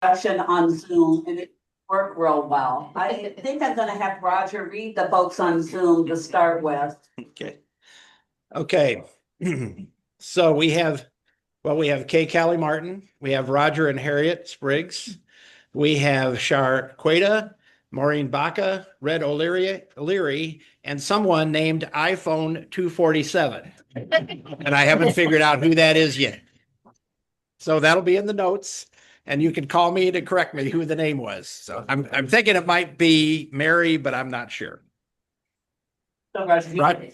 Discussion on Zoom and it worked real well. I think I'm gonna have Roger read the folks on Zoom to start with. Okay. So we have Kay Callie Martin, we have Roger and Harriet Spriggs, we have Shar Queta, Maureen Baca, Red O'Leary, and someone named iPhone 247. And I haven't figured out who that is yet. So that'll be in the notes. And you can call me to correct me who the name was. So I'm thinking it might be Mary, but I'm not sure. So Roger, do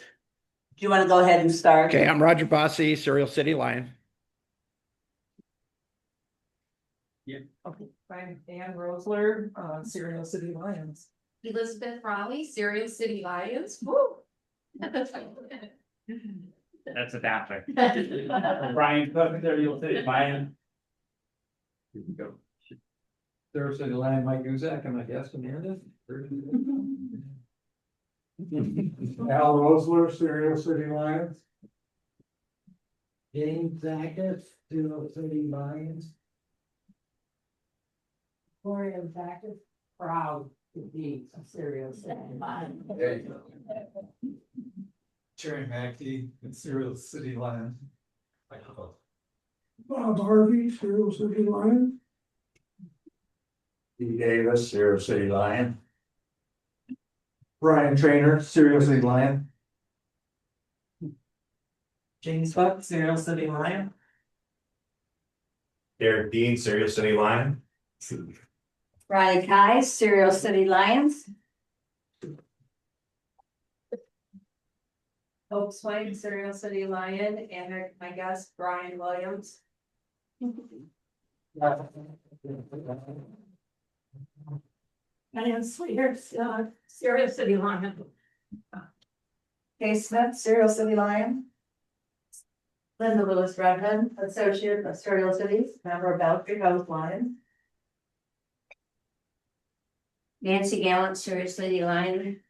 you want to go ahead and start? Okay, I'm Roger Bossy, Serial City Lion. Yeah. Okay. I'm Ann Rosler, Serial City Lions. Elizabeth Raleigh, Serial City Lions. Woo! That's adapting. Brian Cook, Serial City Lion. Here we go. Serial City Lion, Mike Guzak, am I guessing Meredith? Al Rosler, Serial City Lions. James Zachas, Serial City Lions. Gloria Zachas, proud to be a Serial City Lion. There you go. Terry Mackey, Serial City Lions. Bob Harvey, Serial City Lion. D. Davis, Serial City Lion. Brian Trainer, Serial City Lion. James Buck, Serial City Lion. Derek Dean, Serial City Lion. Riley Kai, Serial City Lions. Hope Swain, Serial City Lion, and my guest, Brian Williams. Diane Sweeter, Serial City Lion. Kay Smith, Serial City Lion. Linda Lewis Redmond, Associate of Serial Cities, member of Belgrade House Lion. Nancy Gallant, Serial City Lion.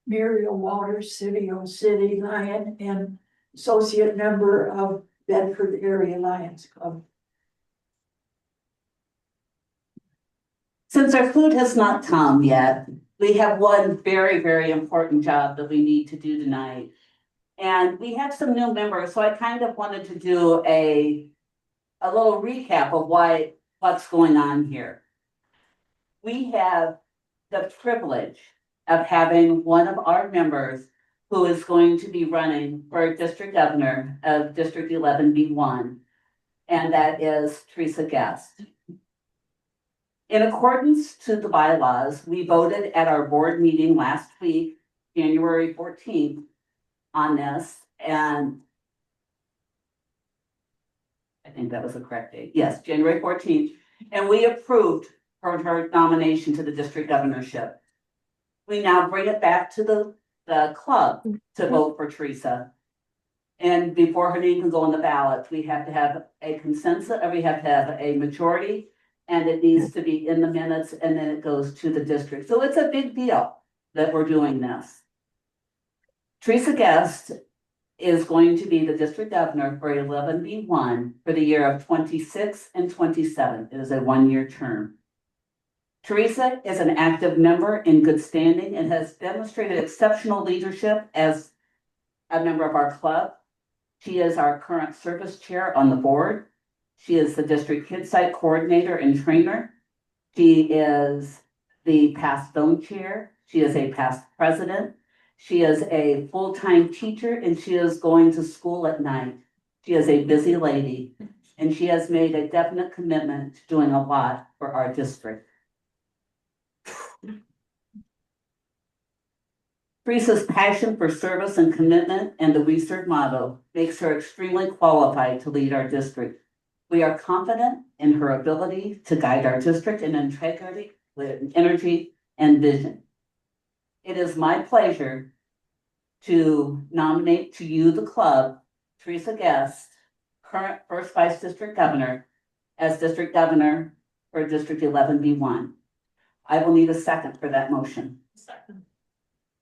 Muriel Walters, Serial City Lion, and associate member of Bedford Area Lions Club. Since our food has not come yet, we have one very, very important job that we need to do tonight. And we have some new members, so I kind of wanted to do a little recap of what's going on here. We have the privilege of having one of our members who is going to be running for district governor of District 11B1, and that is Teresa Gest. In accordance to the bylaws, we voted at our board meeting last week, January 14th, on this, and I think that was the correct date. Yes, January 14th, and we approved her nomination to the district governorship. We now bring it back to the club to vote for Teresa. And before her name can go on the ballot, we have to have a consensus, or we have to have a majority, and it needs to be in the minutes, and then it goes to the district. So it's a big deal that we're doing this. Teresa Gest is going to be the district governor for 11B1 for the year of 26 and 27. It is a one-year term. Teresa is an active member in good standing and has demonstrated exceptional leadership as a member of our club. She is our current service chair on the board. She is the district kid site coordinator and trainer. She is the past zone chair. She is a past president. She is a full-time teacher, and she is going to school at night. She is a busy lady, and she has made a definite commitment to doing a lot for our district. Teresa's passion for service and commitment and the We Serve motto makes her extremely qualified to lead our district. We are confident in her ability to guide our district in integrity, with energy, and vision. It is my pleasure to nominate to you, the club, Teresa Gest, current first vice district governor, as district governor for District 11B1. I will need a second for that motion. Second.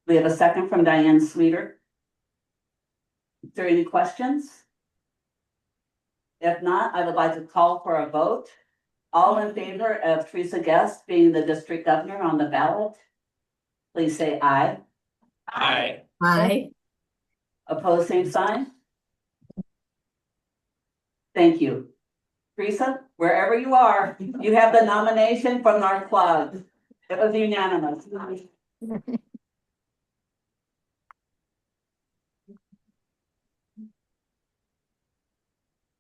We have a second from Diane Sweeter. Is there any questions? If not, I would like to call for a vote. All in favor of Teresa Gest being the district governor on the ballot? Please say aye. Aye. Aye. Opposed, same sign? Thank you. Teresa, wherever you are, you have the nomination from our club. It was unanimous.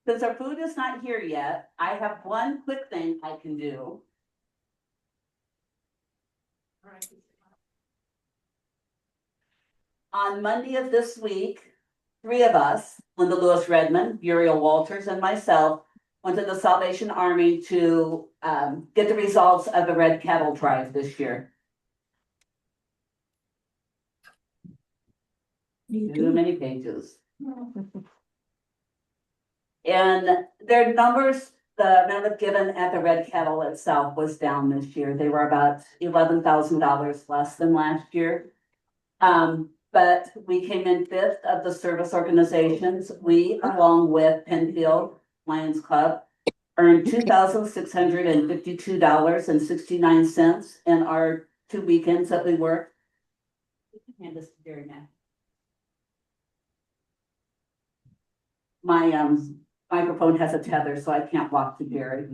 Since our food is not here yet, I have one quick thing I can do. On Monday of this week, 3 of us, Linda Lewis Redmond, Uriel Walters, and myself, went to the Salvation Army to get the results of the Red Cattle Drive this year. Too many pages. And their numbers, the amount given at the Red Cattle itself was down this year. They were about $11,000 less than last year. But we came in 5th of the service organizations. We, along with Penfield Lions Club, earned $2,652.69 in our 2 weekends that we worked. Hand this to Jerry now. My microphone has a tether, so I can't walk to Jerry.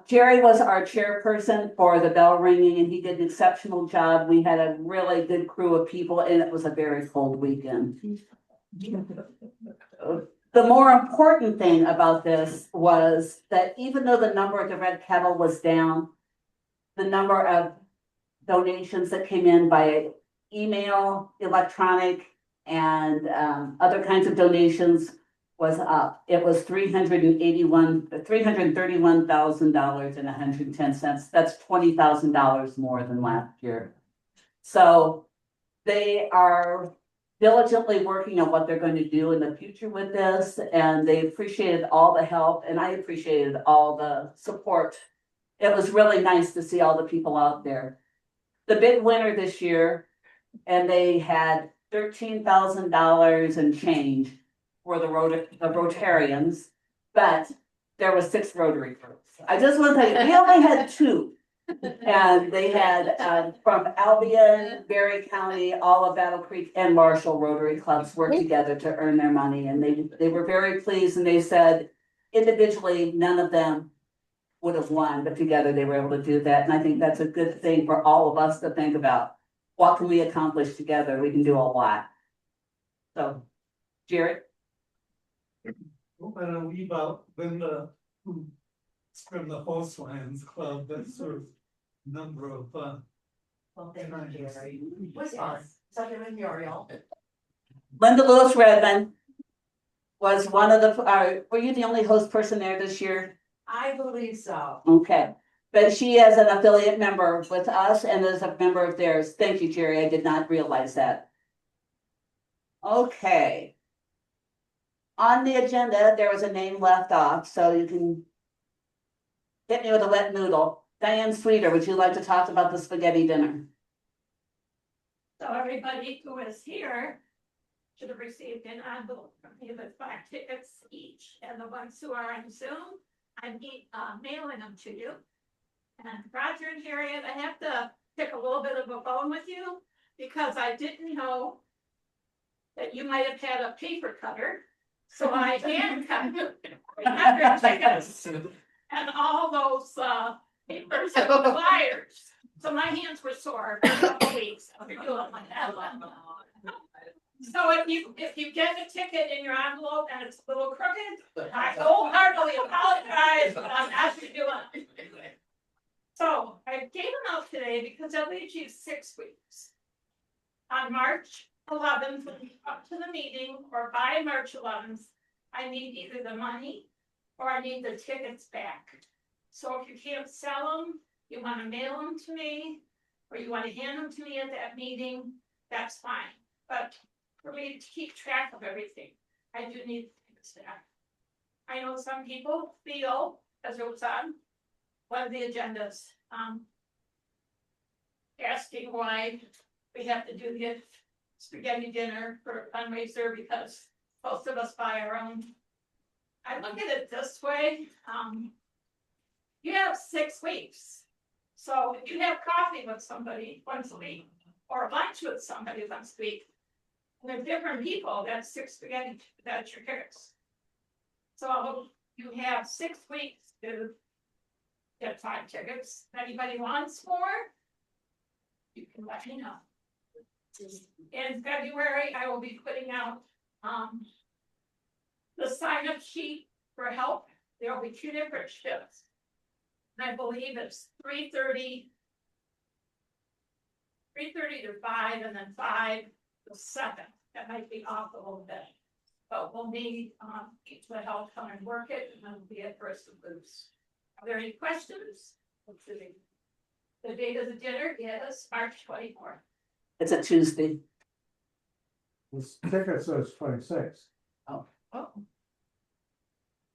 Jerry was our chairperson for the bell ringing, and he did an exceptional job. We had a really good crew of people, and it was a very cold weekend. The more important thing about this was that even though the number of the Red Cattle was down, the number of donations that came in by email, electronic, and other kinds of donations was up. It was $331,000.110. That's $20,000 more than last year. So they are diligently working on what they're going to do in the future with this, and they appreciated all the help, and I appreciated all the support. It was really nice to see all the people out there. The big winner this year, and they had $13,000 and change for the Rotarians, but there was 6 Rotary groups. I just want to tell you, we only had 2. And they had from Albion, Berry County, all of Battle Creek and Marshall Rotary clubs worked together to earn their money. And they were very pleased, and they said individually, none of them would have won, but together they were able to do that. And I think that's a good thing for all of us to think about. What can we accomplish together? We can do a lot. So, Jared? And a wee about Linda, who's from the Host Lions Club, that serves a number of, Well, thank you, Jerry. What's yours? Something with Uriel. Linda Lewis Redmond was one of the, were you the only host person there this year? I believe so. Okay, but she is an affiliate member with us and is a member of theirs. Thank you, Jerry. I did not realize that. Okay. On the agenda, there was a name left off, so you can hit me with a wet noodle. Diane Sweeter, would you like to talk about the spaghetti dinner? So everybody who is here should have received an envelope from me with 5 tickets each, and the ones who are on Zoom, I'm mailing them to you. And Roger and Harriet, I have to pick a little bit of a bone with you, because I didn't know that you might have had a paper cutter. So I hand cut 100 tickets and all those papers and flyers. So my hands were sore for a couple weeks after doing my headline. So if you get a ticket in your envelope and it's a little crooked, I wholeheartedly apologize, but I'm asking you doing. So I gave them out today because that leaves you 6 weeks. On March 11th, when you come to the meeting, or by March 11th, I need either the money or I need the tickets back. So if you can't sell them, you want to mail them to me, or you want to hand them to me at that meeting, that's fine. But for me to keep track of everything, I do need the tickets back. I know some people feel, as it was on one of the agendas, asking why we have to do the spaghetti dinner for a fundraiser because most of us buy our own. I look at it this way. you have 6 weeks. So if you have coffee with somebody once a week, or lunch with somebody once a week, and they're different people, that's 6 spaghetti, that's your tickets. So you have 6 weeks to get 5 tickets. If anybody wants more, you can let me know. In February, I will be putting out, the sign-up sheet for help. There will be 2 different shifts. And I believe it's 3:30 to 5, and then 5 to 7. That might be off a little bit. But we'll need, people to help come and work it, and then we'll be at first and booths. Are there any questions? Let's see. The date of the dinner is March 24th. It's a Tuesday. This ticket says 26. Oh.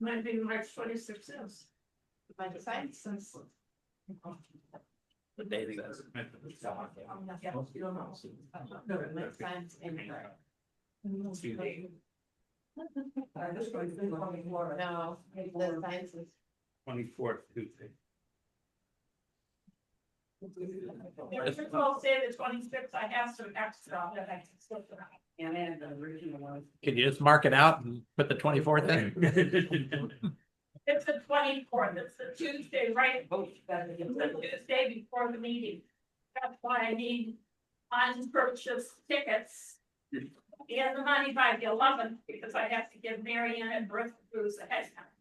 Might be March 26th. By the science. The date says. No, the sciences. 24th Tuesday. If I'll say the 26th, I have some extra that I can slip it out. And then the original one. Could you just mark it out and put the 24th in? It's the 24th, it's the Tuesday, right? It's the Tuesday before the meeting. That's why I need unpurchased tickets. And the money by the 11th, because I have to give Mary Ann and Brooke Bruce a head count.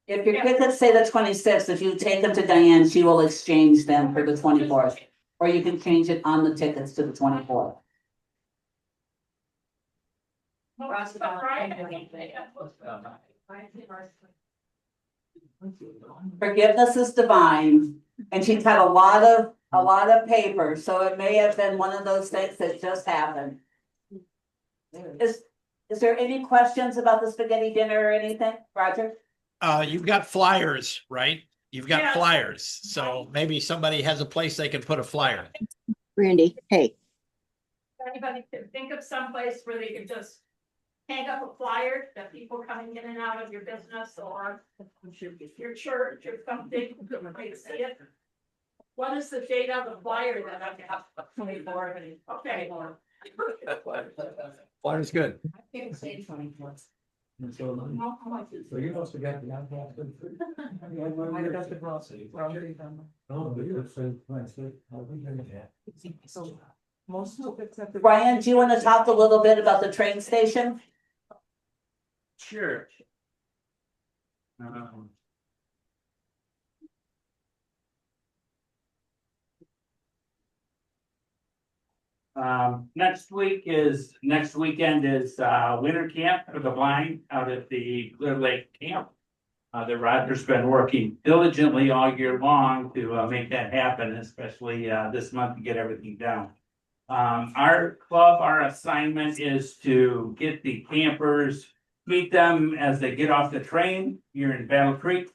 If your tickets say the 26th, if you take them to Diane, she will exchange them for the 24th. Or you can change it on the tickets to the 24th. Forgiveness is divine, and she's had a lot of paper, so it may have been one of those things that just happened. Is there any questions about the spaghetti dinner or anything, Roger? You've got flyers, right? You've got Yes. flyers, so maybe somebody has a place they can put a flyer. Randy, hey, Anybody can think of some place where they could just hang up a flyer that people coming in and out of your business or your church or something, they see it. What is the date of the flyer that I have? 24. Okay. Flyer's good. I can't say 24th. So you must have got the iPad. I got the grocery. Oh, it says 26. So most of it's at the. Brian, do you want to talk a little bit about the train station? Sure. Next weekend is winter camp for the blind out at the Clear Lake Camp. The Roger's been working diligently all year long to make that happen, especially this month to get everything done. Our club, our assignment is to get the campers, meet them as they get off the train here in Battle Creek.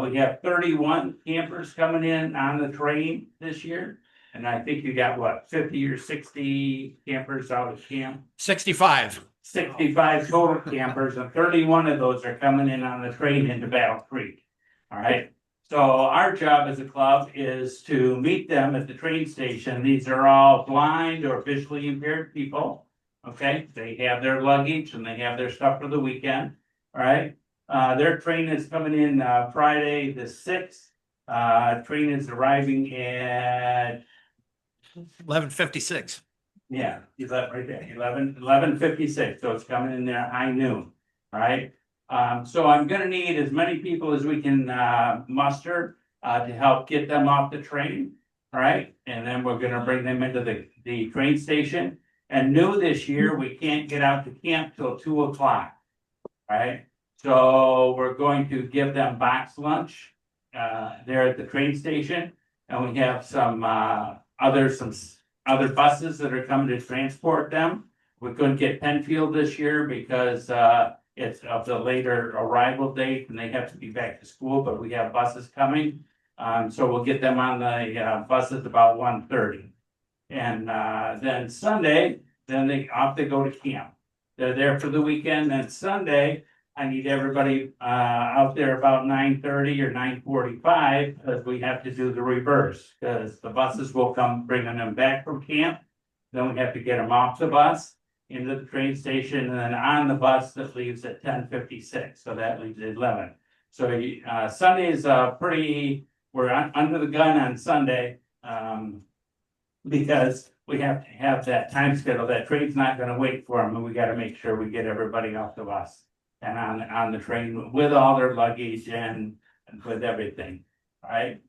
We have 31 campers coming in on the train this year. And I think you got what, 50 or 60 campers out of camp? 65. 65 total campers, and 31 of those are coming in on the train into Battle Creek. All right. So our job as a club is to meet them at the train station. These are all blind or visually impaired people. Okay, they have their luggage and they have their stuff for the weekend. All right. Their train is coming in Friday the 6th. Train is arriving at 11:56. yeah, 11 right there, 11:56, so it's coming in there high noon, all right? So I'm gonna need as many people as we can muster to help get them off the train, all right? And then we're gonna bring them into the train station. And new this year, we can't get out to camp till 2 o'clock, right? So we're going to give them box lunch there at the train station. And we have some other buses that are coming to transport them. We couldn't get Penfield this year because it's of the later arrival date and they have to be back to school, but we have buses coming. So we'll get them on the buses about 1:30. And then Sunday, then they go to camp. they're there for the weekend, and Sunday, I need everybody out there about 9:30 or 9:45, because we have to do the reverse, because the buses will come bringing them back from camp. Then we have to get them off the bus into the train station, and then on the bus that leaves at 10:56, so that leaves at 11. So Sunday is we're under the gun on Sunday, because we have to have that time schedule. That train's not gonna wait for them, and we gotta make sure we get everybody off the bus and on the train with all their luggage and with everything, right?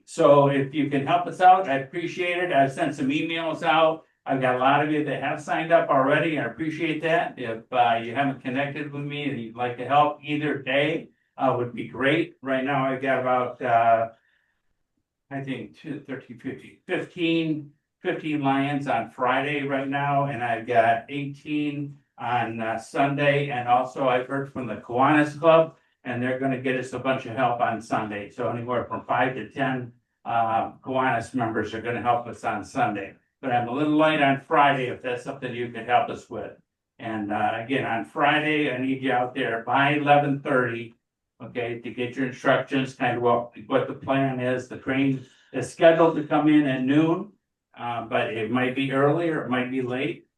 So if you can help us out, I appreciate it. I've sent some emails out. I've got a lot of you that have signed up already. I appreciate that. If you haven't connected with me and you'd like to help either day, would be great. Right now, I've got about I think 15 Lions on Friday right now, and I've got 18 on Sunday. And also I've heard from the Kiwanis Club, and they're gonna get us a bunch of help on Sunday. So anywhere from 5 to 10 Kiwanis members are gonna help us on Sunday. But I'm a little light on Friday if that's something you could help us with. And again, on Friday, I need you out there by 11:30. Okay, to get your instructions, kind of what the plan is. The train is scheduled to come in at noon, but it might be early or it might be late,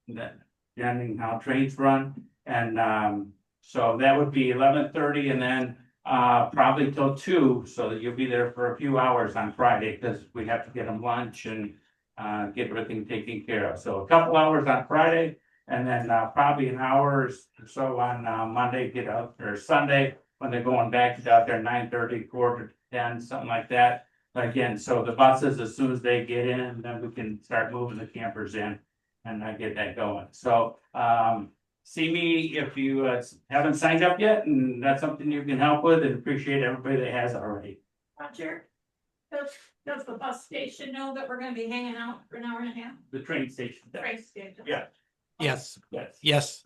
depending how trains run. And so that would be 11:30, and then probably till 2, so that you'll be there for a few hours on Friday, because we have to get them lunch and get everything taken care of. So a couple hours on Friday, and then probably an hour or so on Monday, get out, or Sunday, when they're going back, get out there 9:30, quarter to 10, something like that. But again, so the buses, as soon as they get in, then we can start moving the campers in and get that going. So see me if you haven't signed up yet, and that's something you can help with, and appreciate everybody that has already. Roger. Does the bus station know that we're gonna be hanging out for an hour and a half? The train station. Train station. Yeah. Yes, Yes. yes.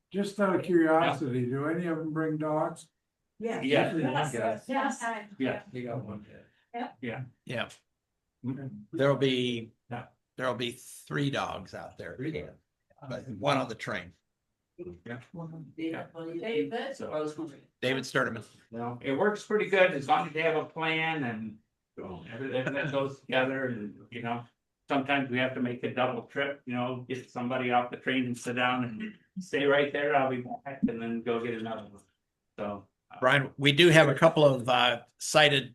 Just out of curiosity, do any of them bring dogs? Yeah. Yeah. Yes. Yeah. You got one. Yeah. Okay. There'll be, Yeah. 3 dogs out there, but one on the train. David. So, David Sturdman. no, it works pretty good as long as you have a plan and everything that goes together, and sometimes we have to make a double trip, get somebody off the train and sit down and stay right there. I'll be back, and then go get another one. So. Brian, we do have a couple of sighted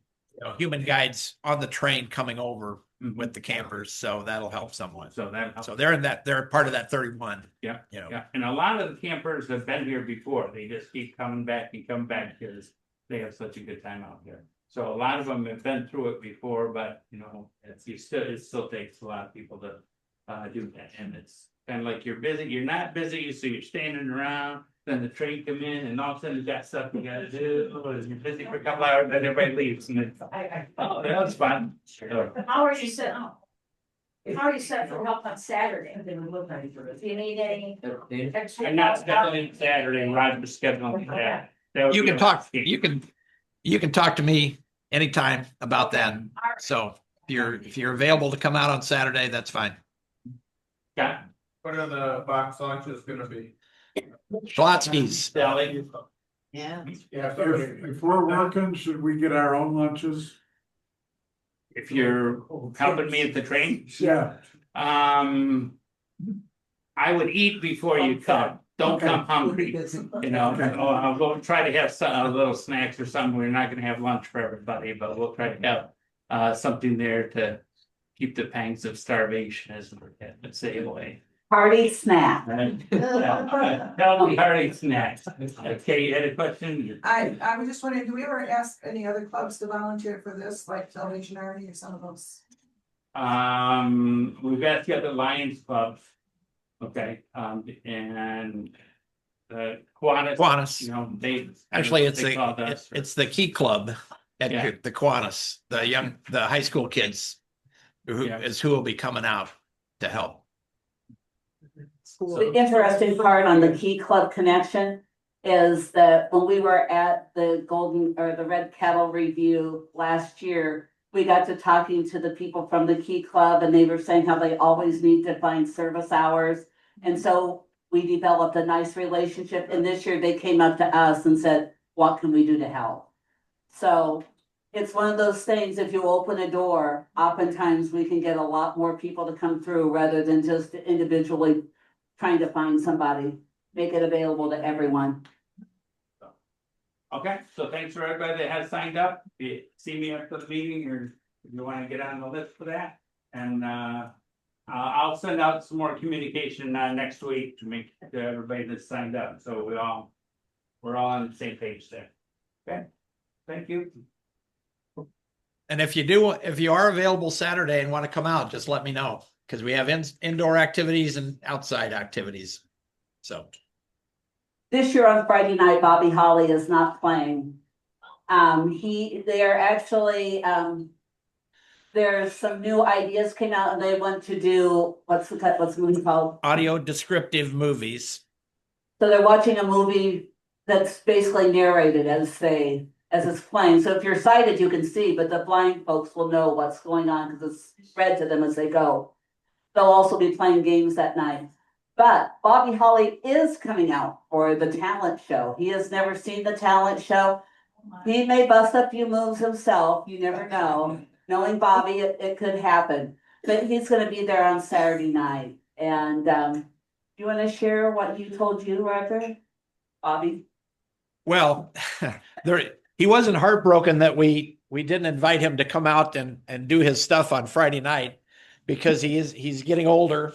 human guides on the train coming over with the campers, so that'll help someone. So they're part of that 31. Yeah, yeah, and a lot of the campers have been here before. They just keep coming back and coming back because they have such a good time out here. So a lot of them have been through it before, but it still takes a lot of people to do that. And it's kind of like you're busy, you're not busy, so you're standing around. Then the train come in, and all of a sudden you got stuff you gotta do. You're busy for a couple hours, then everybody leaves, and it's oh, that was fun. So, How are you set up? How are you set for help on Saturday? Do you need any extra? I'm not scheduling Saturday, Roger's scheduling that. You can talk. You can talk to me anytime about that. So if you're available to come out on Saturday, that's fine. Yeah. What are the box lunches gonna be? Schlotzky's. Deli. Yeah. Yeah, If we're working, should we get our own lunches? If you're helping me at the train, Yeah. I would eat before you come. Don't Okay. come hungry. I'll go try to have some little snacks or something. We're not gonna have lunch for everybody, but we'll try to have something there to keep the pangs of starvation as we're getting it say away. Party snack. Right? Healthy hearty snacks. Okay, you had a question? I was just wondering, do we ever ask any other clubs to volunteer for this, like Salvation Army or some of those? We've asked the other Lions clubs. Okay, and the Kiwanis. they. Actually, they called us. it's the Key Club at Yeah. the Kiwanis, the high school kids who Yeah. will be coming out to help. The interesting part on the Key Club connection is that when we were at the the Red Kettle review last year, we got to talking to the people from the Key Club, and they were saying how they always need to find service hours. And so we developed a nice relationship, and this year they came up to us and said, what can we do to help? So it's one of those things, if you open a door, oftentimes we can get a lot more people to come through rather than just individually trying to find somebody, make it available to everyone. Okay, so thanks for everybody that has signed up. If you see me after the meeting, or if you want to get on the list for that. And I'll send out some more communication next week to make to everybody that's signed up. So we're all on the same page there. Okay, thank you. And if you are available Saturday and want to come out, just let me know, because we have indoor activities and outside activities. So This year on Friday night, Bobby Holly is not playing. They're actually, there's some new ideas came out and they want to do, what's the movie called? audio descriptive movies. So they're watching a movie that's basically narrated as it's playing. So if you're sighted, you can see, but the blind folks will know what's going on because it's read to them as they go. They'll also be playing games that night. But Bobby Holly is coming out for the talent show. He has never seen the talent show. He may bust a few moves himself. You never know. Knowing Bobby, it could happen. But he's going to be there on Saturday night. And do you want to share what he told you, Roger? Bobby? Well, he wasn't heartbroken that we didn't invite him to come out and do his stuff on Friday night, because he's getting older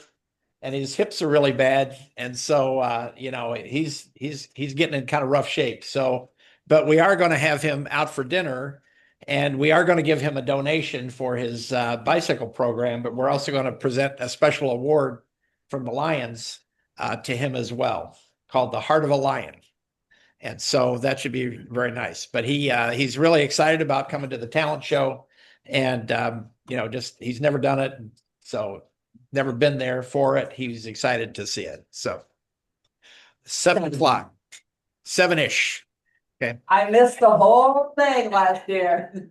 and his hips are really bad. And so, he's getting in kind of rough shape. So, but we are going to have him out for dinner, and we are going to give him a donation for his bicycle program, but we're also going to present a special award from the Lions to him as well, called the Heart of a Lion. And so that should be very nice. But he's really excited about coming to the talent show, and he's never done it, so never been there for it. He's excited to see it. So 7:00, 7-ish. Okay. I missed the whole thing last year.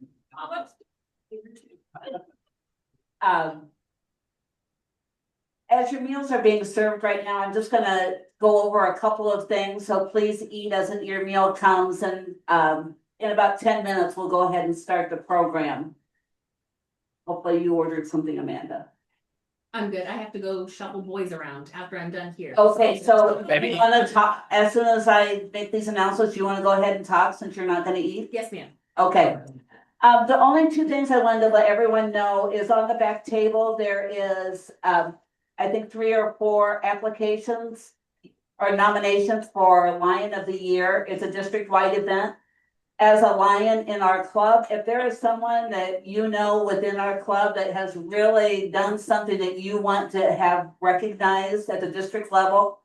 As your meals are being served right now, I'm just gonna go over a couple of things, so please eat as your meal comes, and in about 10 minutes, we'll go ahead and start the program. Hopefully you ordered something, Amanda. I'm good. I have to go shuffle boys around after I'm done here. Okay, so Maybe- you wanna talk, as soon as I make these announcements, you wanna go ahead and talk since you're not gonna eat? Yes, ma'am. Okay. The only two things I wanted to let everyone know is on the back table, there is, I think 3 or 4 applications or nominations for Lion of the Year. It's a district-wide event. As a Lion in our club, if there is someone that you know within our club that has really done something that you want to have recognized at the district level,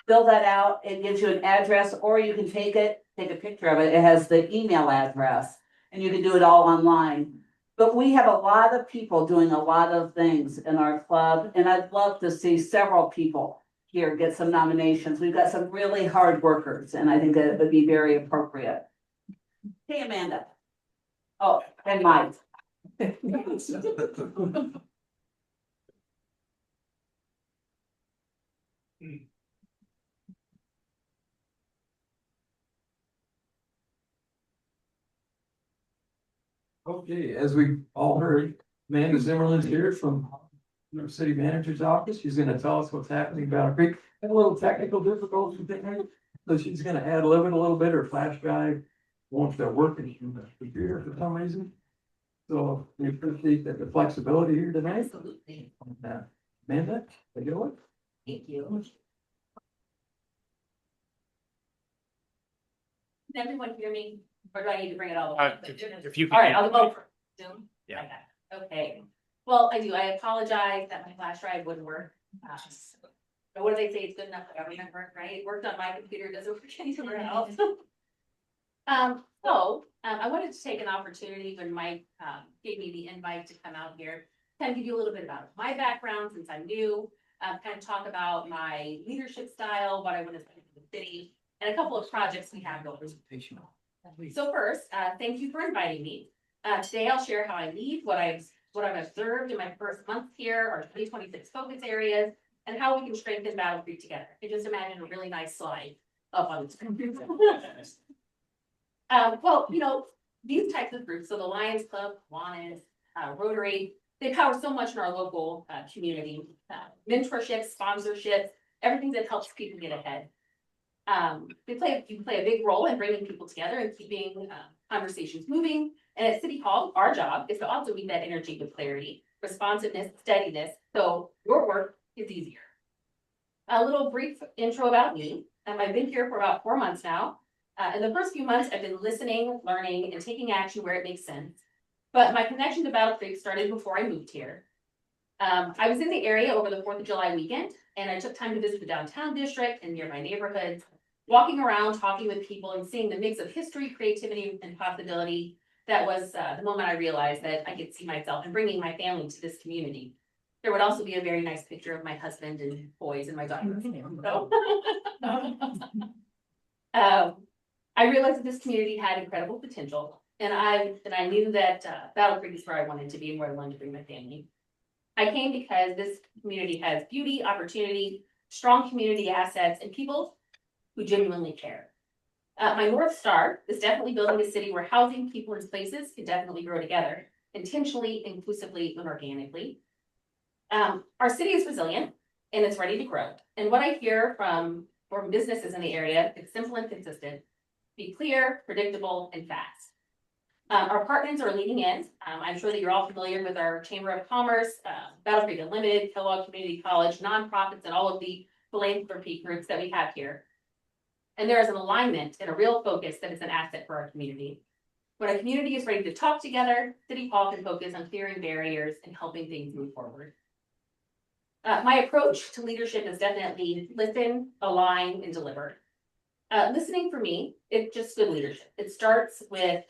fill that out. It gives you an address, or you can take a picture of it. It has the email address, and you can do it all online. But we have a lot of people doing a lot of things in our club, and I'd love to see several people here get some nominations. We've got some really hard workers, and I think that it would be very appropriate. Hey, Amanda. Oh, and Mike. Okay, as we all heard, Amanda Zimmerlin's here from our city manager's office. She's gonna tell us what's happening in Battle Creek. Had a little technical difficulty there, so she's gonna ad lib it a little bit. Her flash drive won't start working from the computer for some reason. So we appreciate the flexibility here tonight. Absolutely. Amanda, take it away. Thank you. Can everyone hear me? Or do I need to bring it all the way? If you All right, can. I'll go for Zoom. Yeah. Okay. Well, I apologize that my flash drive wouldn't work. But what do they say? It's good enough for everyone, right? It worked on my computer, doesn't work anywhere else. I wanted to take an opportunity when Mike gave me the invite to come out here, kind of give you a little bit about my background since I'm new, kind of talk about my leadership style, what I want to see in the city, and a couple of projects we have going. So first, thank you for inviting me. Today I'll share how I lead, what I've observed in my first month here, our 2026 focus areas, and how we can strengthen Battle Creek together. And just imagine a really nice slide up on the screen. Well, you know, these types of groups, so the Lions Club, Kiwanis, Rotary, they power so much in our local community. Mentorship, sponsorship, everything that helps people get ahead. You play a big role in bringing people together and keeping conversations moving. And at City Hall, our job is to also meet that energy with clarity, responsiveness, steadiness, so your work is easier. A little brief intro about me. I've been here for about 4 months now. In the first few months, I've been listening, learning, and taking action where it makes sense. But my connection to Battle Creek started before I moved here. I was in the area over the 4th of July weekend, and I took time to visit the downtown district and nearby neighborhoods, walking around, talking with people, and seeing the mix of history, creativity, and possibility. That was the moment I realized that I could see myself and bringing my family to this community. There would also be a very nice picture of my husband and boys and my daughter. So, I realized that this community had incredible potential, and I knew that Battle Creek is where I wanted to be and where I wanted to bring my family. I came because this community has beauty, opportunity, strong community assets, and people who genuinely care. My North Star is definitely building a city where housing, people, and places can definitely grow together, intentionally, inclusively, and organically. Our city is resilient and it's ready to grow. And what I hear from businesses in the area is simple and consistent. Be clear, predictable, and fast. Our partners are leaning in. I'm sure that you're all familiar with our Chamber of Commerce, Battle Creek Unlimited, Kellogg Community College, nonprofits, and all of the philanthropy groups that we have here. And there is an alignment and a real focus that is an asset for our community. When a community is ready to talk together, City Hall can focus on clearing barriers and helping things move forward. My approach to leadership is definitely listen, align, and deliver. Listening for me, it's just good leadership. It starts with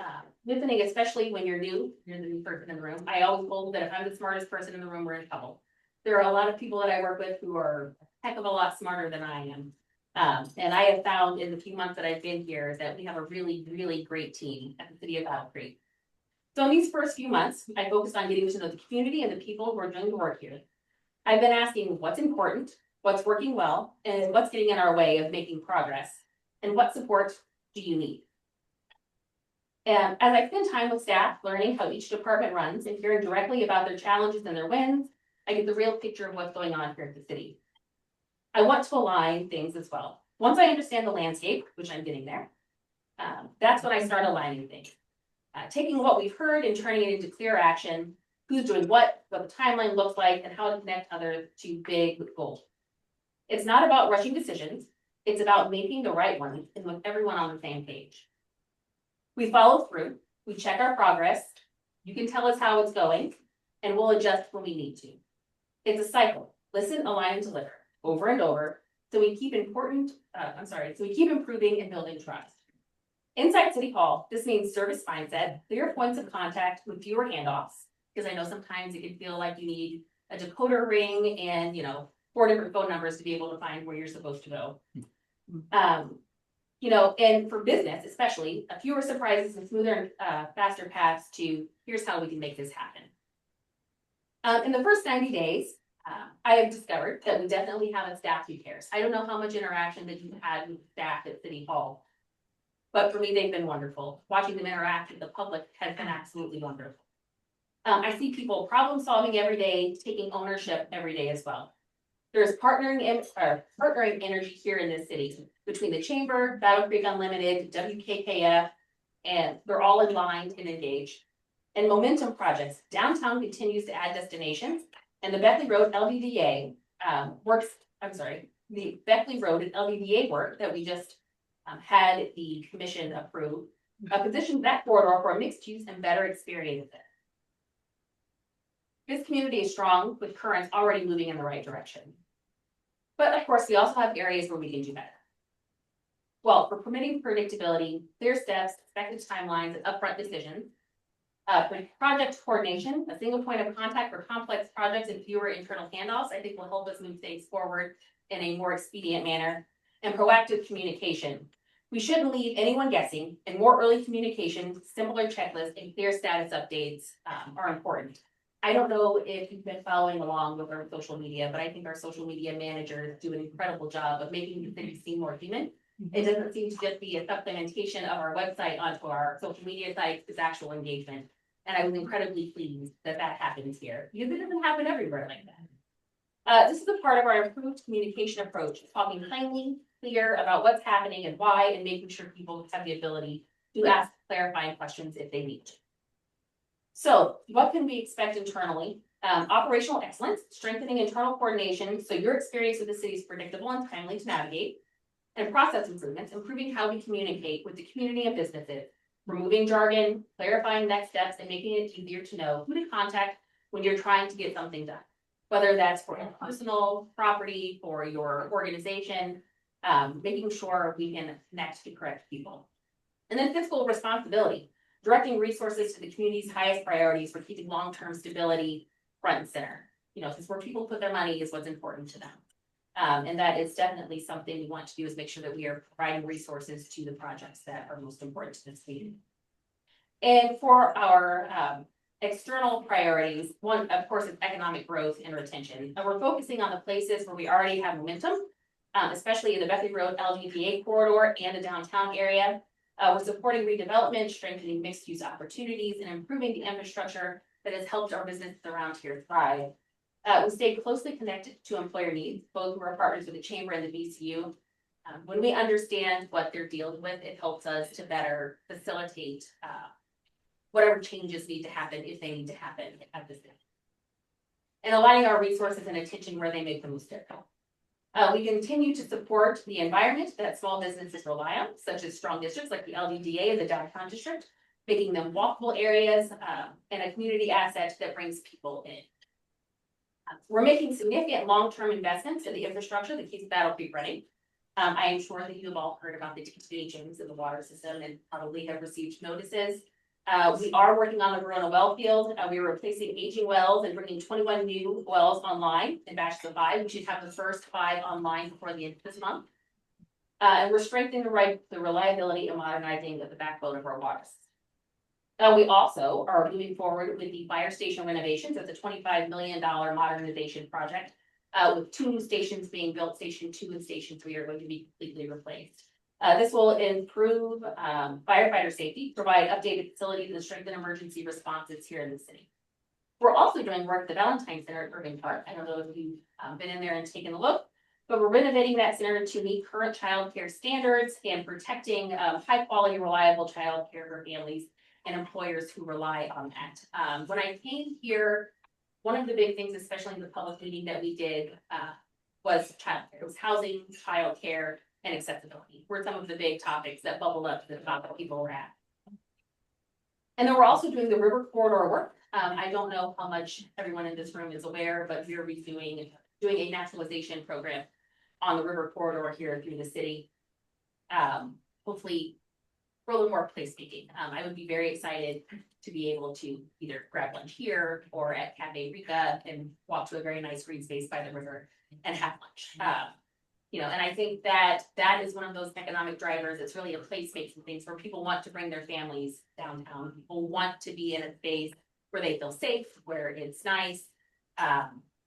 listening, especially when you're the new person in the room. I always hold that if I'm the smartest person in the room, we're in trouble. There are a lot of people that I work with who are a heck of a lot smarter than I am. And I have found in the few months that I've been here that we have a really, really great team at the City of Battle Creek. So in these first few months, I focused on getting to know the community and the people who are doing the work here. I've been asking what's important, what's working well, and what's getting in our way of making progress, and what support do you need? And as I spend time with staff, learning how each department runs and hearing directly about their challenges and their wins, I get the real picture of what's going on here at the city. I want to align things as well. Once I understand the landscape, which I'm getting there, that's when I start aligning things. Taking what we've heard and turning it into clear action, who's doing what the timeline looks like, and how to connect others to big goals. It's not about rushing decisions. It's about making the right ones and with everyone on the same page. We follow through, we check our progress, you can tell us how it's going, and we'll adjust when we need to. It's a cycle. Listen, align, and deliver over and over, so we keep improving and building trust. Inside City Hall, this means service mindset, clear points of contact with fewer handoffs, because I know sometimes it can feel like you need a decoder ring and 4 different phone numbers to be able to find where you're supposed to go. And for business, especially, fewer surprises and smoother and faster paths to here's how we can make this happen. In the first 90 days, I have discovered that we definitely have a staff who cares. I don't know how much interaction that you've had with staff at City Hall, but for me, they've been wonderful. Watching them interact with the public has been absolutely wonderful. I see people problem solving every day, taking ownership every day as well. There's partnering energy here in this city between the Chamber, Battle Creek Unlimited, WKKF, and they're all aligned and engaged. And momentum projects, downtown continues to add destinations, and the Beckley Road LDDA the Beckley Road and LDDA work that we just had the commission approve, positions that corridor for a mixed use and better experience. This community is strong with currents already moving in the right direction. But of course, we also have areas where we can do better. Well, for permitting predictability, clear steps, expected timelines, and upfront decisions. For project coordination, a single point of contact for complex projects and fewer internal handoffs, I think will help us move things forward in a more expedient manner. And proactive communication. We shouldn't leave anyone guessing, and more early communication, simpler checklists, and clear status updates are important. I don't know if you've been following along with our social media, but I think our social media managers do an incredible job of making the city seem more human. It doesn't seem to just be a supplementation of our website onto our social media sites, it's actual engagement. And I was incredibly pleased that that happens here, because it doesn't happen everywhere like that. This is a part of our improved communication approach, talking plainly, clear about what's happening and why, and making sure people have the ability to ask clarifying questions if they need to. So what can we expect internally? Operational excellence, strengthening internal coordination, so your experience with the city is predictable and timely to navigate. And process improvements, improving how we communicate with the community and businesses, removing jargon, clarifying next steps, and making it easier to know who to contact when you're trying to get something done. Whether that's for your personal property, for your organization, making sure we can connect to correct people. And then fiscal responsibility, directing resources to the community's highest priorities for keeping long-term stability front and center. You know, because where people put their money is what's important to them. And that is definitely something we want to do, is make sure that we are providing resources to the projects that are most important to this community. And for our external priorities, one, of course, is economic growth and retention. And we're focusing on the places where we already have momentum, especially in the Bethany Road LGDA corridor and the downtown area. We're supporting redevelopment, strengthening mixed-use opportunities, and improving the infrastructure that has helped our businesses around here thrive. We stay closely connected to employer needs, both who are partners with the Chamber and the VCU. When we understand what they're dealing with, it helps us to better facilitate whatever changes need to happen, if they need to happen at the city. And aligning our resources and attention where they make the most difference. We continue to support the environment that small businesses rely on, such as strong districts like the LDDA and the downtown district, making them walkable areas and a community asset that brings people in. We're making significant long-term investments in the infrastructure that keeps Battle Creek running. I am sure that you have all heard about the detentions in the water system and probably have received notices. We are working on the Verona well field. We are replacing aging wells and bringing 21 new wells online in batches of 5. We should have the first 5 online before the end of this month. And we're strengthening the reliability and modernizing of the backbone of our water system. We also are moving forward with the fire station renovations. It's a $25 million modernization project, with 2 new stations being built. Station 2 and Station 3 are going to be completely replaced. This will improve firefighter safety, provide updated facilities, and strengthen emergency responses here in the city. We're also doing work at the Valentine Center at Irving Park. I don't know if you've been in there and taken a look, but we're renovating that center to meet current child care standards and protecting high quality, reliable child care for families and employers who rely on that. When I came here, one of the big things, especially in the public meeting that we did, was childcare. It was housing, childcare, and accessibility were some of the big topics that bubbled up to the top that people were at. And then we're also doing the river corridor work. I don't know how much everyone in this room is aware, but we're doing a naturalization program on the river corridor here through the city. Hopefully for a little more placemaking. I would be very excited to be able to either grab lunch here or at Cafe Rica and walk to a very nice green space by the river and have lunch. You know, and I think that that is one of those economic drivers. It's really a placemaking things where people want to bring their families downtown. People want to be in a space where they feel safe, where it's nice,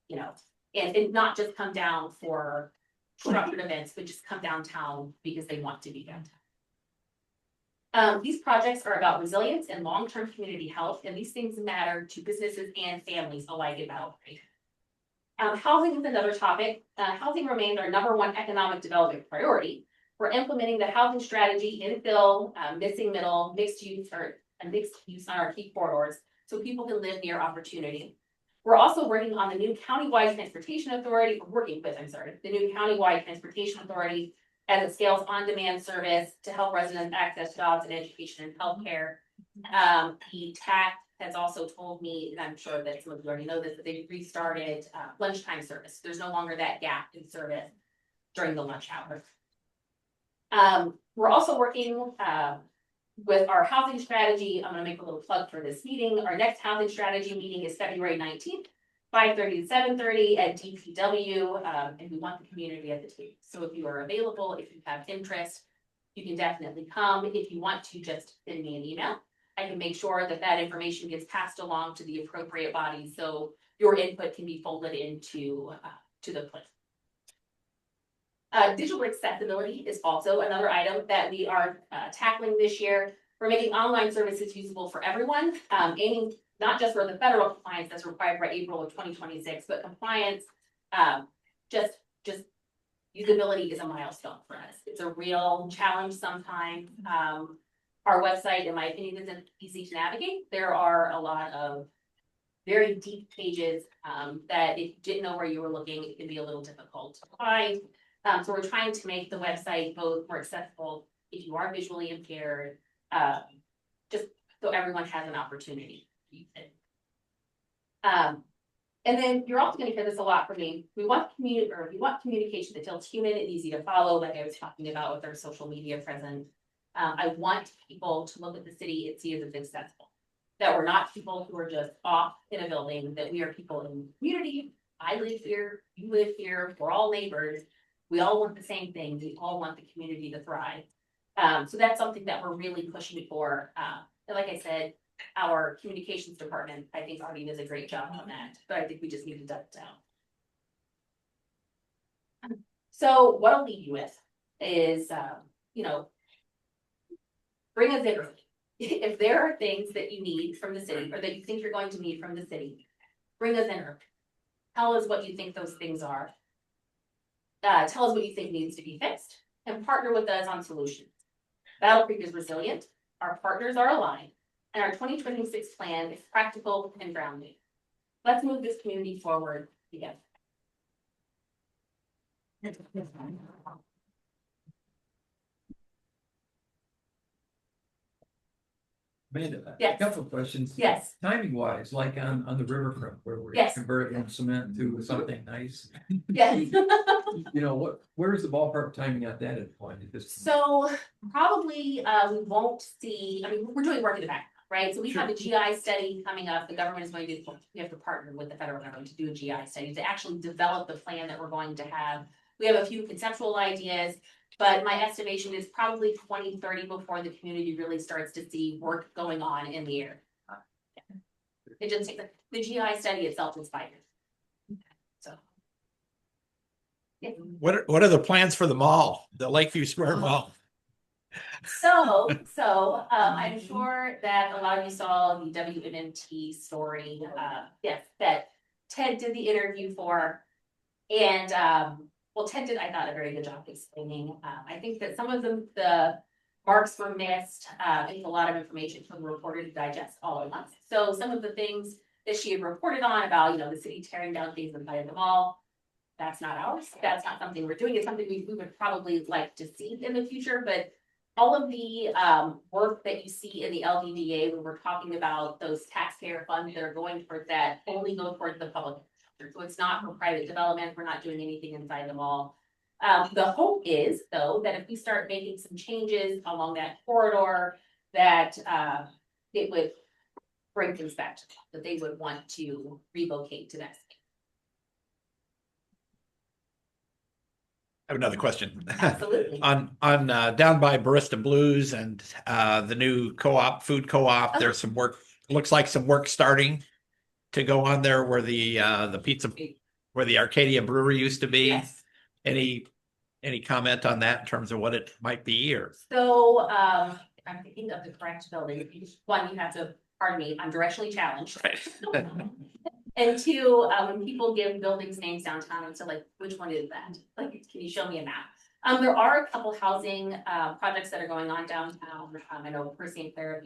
you know, and not just come down for structured events, but just come downtown because they want to be downtown. These projects are about resilience and long-term community health, and these things matter to businesses and families alike in Battle Creek. Housing is another topic. Housing remains our #1 economic development priority. We're implementing the housing strategy, infill, missing middle, mixed use on our key corridors so people can live near opportunity. We're also working on the new countywide transportation authority, the new countywide transportation authority as it scales on-demand service to help residents access jobs and education and healthcare. The TAC has also told me, and I'm sure that some of you already know this, that they restarted lunchtime service. There's no longer that gap in service during the lunch hour. We're also working with our housing strategy. I'm going to make a little plug for this meeting. Our next housing strategy meeting is February 19th. 5:30 to 7:30 at DPW, and we want the community at the table. So if you are available, if you have interest, you can definitely come. If you want to just send me an email, I can make sure that that information gets passed along to the appropriate bodies, so your input can be folded into, to the plan. Digital accessibility is also another item that we are tackling this year. We're making online services usable for everyone, aiming not just for the federal compliance that's required by April of 2026, but compliance, just usability is a milestone for us. It's a real challenge sometimes. Our website, in my opinion, isn't easy to navigate. There are a lot of very deep pages that if you didn't know where you were looking, it can be a little difficult to find. So we're trying to make the website both more accessible if you are visually impaired, just so everyone has an opportunity to use it. And then you're also going to hear this a lot from me. We want communication that feels human and easy to follow, like I was talking about with our social media presence. I want people to look at the city and see it as accessible. That we're not people who are just off in a building, that we are people in the community. I live here, you live here, we're all neighbors. We all want the same thing. We all want the community to thrive. So that's something that we're really pushing for. And like I said, our communications department, I think already does a great job on that, but I think we just need to double down. So what I'll leave you with is, bring us in early. If there are things that you need from the city or that you think you're going to need from the city, bring us in early. Tell us what you think those things are. Tell us what you think needs to be fixed and partner with us on solutions. Battle Creek is resilient, our partners are aligned, and our 2026 plan is practical and grounded. Let's move this community forward together. Amanda, a Yes. couple of questions. Yes. Timing wise, like on the riverfront where we're Yes. converting cement to something nice. Yes. Where's the ballpark timing at that point at this point? So probably we won't see, I mean, we're doing work in the background, right? So we have a GI study coming up. The government is going to, we have to partner with the federal government to do a GI study to actually develop the plan that we're going to have. We have a few conceptual ideas, but my estimation is probably 2030 before the community really starts to see work going on in the air. It just takes, the GI study itself is 5 years. So. Yeah. What are the plans for the mall, the Lakeview Square Mall? So I'm sure that a lot of you saw the WMMT story, yes, that Ted did the interview for. And well, Ted did, I thought, a very good job explaining. I think that some of the marks were missed. I think a lot of information from the reporter to digest all at once. So some of the things that she had reported on about, the city tearing down things inside of the mall, that's not ours. That's not something we're doing. It's something we would probably like to see in the future, but all of the work that you see in the LDVA when we're talking about those taxpayer funds that are going towards that only go towards the public infrastructure. So it's not for private development. We're not doing anything inside the mall. The hope is, though, that if we start making some changes along that corridor, that it would bring things back to that they would want to relocate to that space. I have another question. Absolutely. On down by Barista Blues and the new food co-op, there's some work, looks like some work starting to go on there where the pizza, where the Arcadia Brewery used to be. Yes. Any comment on that in terms of what it might be, or? So I'm thinking of the correct building. One, you have to, pardon me, I'm directionally challenged. Right. And two, when people give buildings names downtown, and so like, which one is that? Like, can you show me a map? There are a couple housing projects that are going on downtown. I know Percy and Clara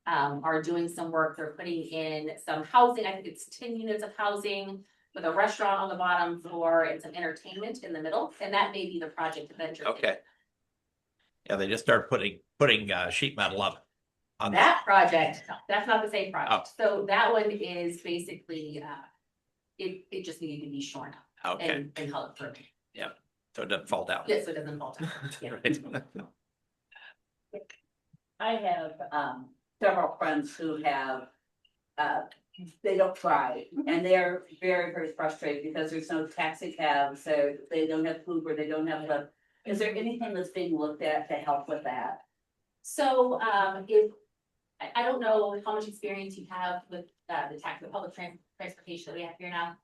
are doing some work. They're putting in some housing. I think it's 10 units of housing with a restaurant on the bottom floor and some entertainment in the middle. And that may be the project eventually. Okay. Yeah, they just started putting sheet metal up. On that project, no, that's not the same project. So that one is basically, it just needed to be shorn up. Okay. And held firm. Yeah, so it doesn't fall down. Yes, so it doesn't fall down. Yeah. I have several friends who have they don't drive and they're very, very frustrated because there's no taxi cabs, so they don't have Uber, they don't have Lyft. Is there anything that's being looked at to help with that? So if I don't know how much experience you have with the public transportation that we have here now.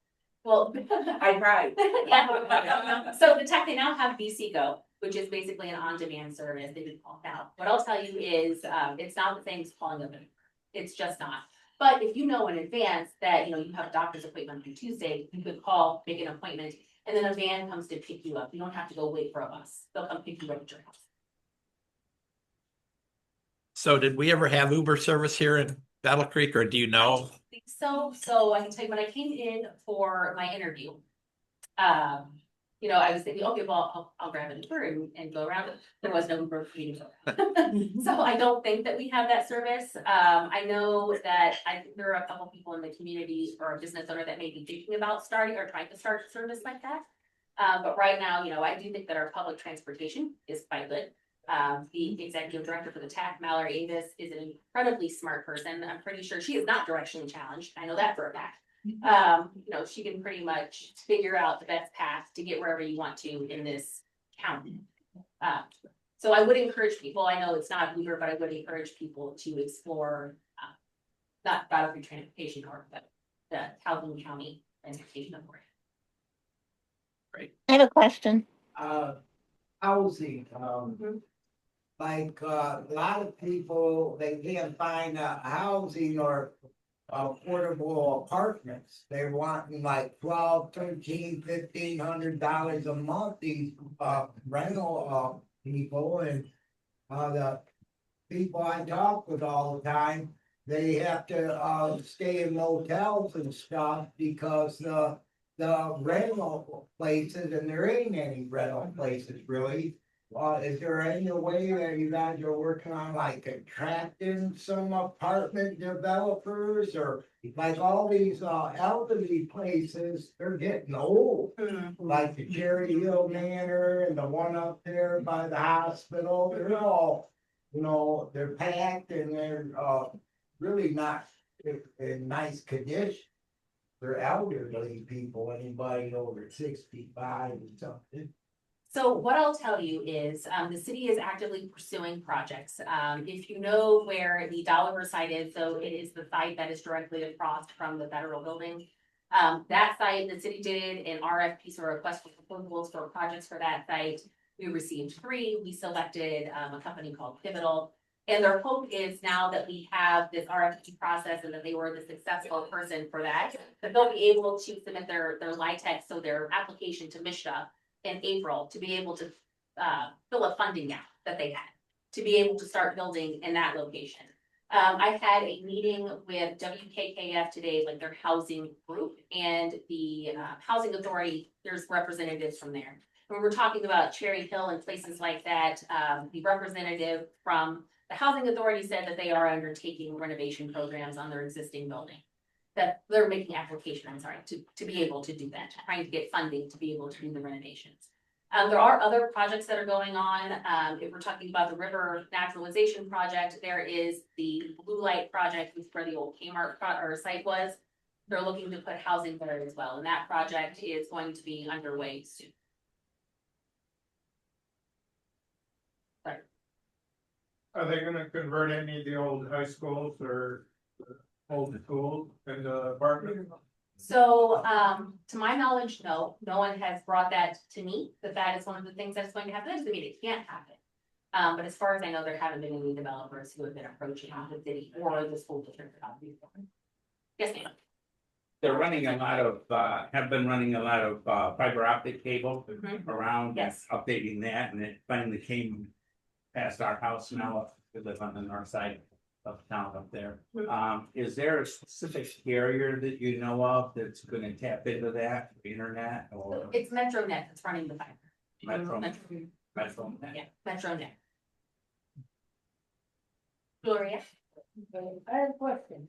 Well, I tried. yeah. So the tech, they now have BC Go, which is basically an on-demand service. They just call now. What I'll tell you is, it's not the same as calling them. It's just not. But if you know in advance that, you know, you have a doctor's appointment on Tuesday, you could call, make an appointment, and then a van comes to pick you up. You don't have to go wait for a bus. They'll come pick you up at your house. So did we ever have Uber service here in Battle Creek, or do you know? I think so I can tell you when I came in for my interview. You know, I was thinking, okay, well, I'll grab an Uber and go around. There was no Uber for me to go. So I don't think that we have that service. I know that there are a couple people in the community or a business owner that may be thinking about starting or trying to start a service like that. But right now, you know, I do think that our public transportation is quite good. The executive director for the TAC, Mallory Avis, is an incredibly smart person. I'm pretty sure she is not directionally challenged. I know that for a fact. You know, she can pretty much figure out the best path to get wherever you want to in this county. So I would encourage people, I know it's not Uber, but I would encourage people to explore, not Battle Creek Transportation or the Calhoun County Transportation Authority. Great. I have a question. Housing, like, a lot of people, they can't find housing or affordable apartments. They're wanting like $1,200, $1,300, $1,500 a month, these rental people, and the people I talk with all the time, they have to stay in motels and stuff because the rental places, and there ain't any rental places really. Is there any way that you guys are working on like attracting some apartment developers, or like all these elderly places, they're getting old. Like the Cherry Hill Manor and the one up there by the hospital, they're all, you know, they're packed and they're really not in nice condition. They're elderly people, anybody over 65 or something. So what I'll tell you is, the city is actively pursuing projects. If you know where the Dollar site is, so it is the site that is directly across from the federal building. That site, the city did an RFP, so a request for proposals for projects for that site. We received 3. We selected a company called Pivotal. And their hope is now that we have this RFP process and that they were the successful person for that they'll be able to submit their LIHTC, so their application to MSHDA in April, to be able to fill a funding gap that they had, to be able to start building in that location. I had a meeting with WKKF today, like their housing group, and the housing authority, there's representatives from there. When we're talking about Cherry Hill and places like that, the representative from the housing authority said that they are undertaking renovation programs on their existing building. That they're making application, to be able to do that, trying to get funding to be able to do the renovations. There are other projects that are going on. If we're talking about the river naturalization project, there is the Blue Light project, which is where the old Kmart site was. They're looking to put housing there as well, and that project is going to be underway soon. Sorry. Are they gonna convert any of the old high schools or old schools into apartment? So, to my knowledge, no one has brought that to me, that is one of the things that's going to happen. That doesn't mean it can't happen. But as far as I know, there haven't been any developers who have been approaching the city or the school district about these. Yes, ma'am. They're running a lot of, have been running a lot of fiber optic cable around. Yes. Updating that, and it finally came past our house now. We live on the north side of town up there. Is there a specific carrier that you know of that's gonna tap into that, the internet, or? It's MetroNet that's running the fiber. MetroNet. Yeah, MetroNet. Gloria? I have a question.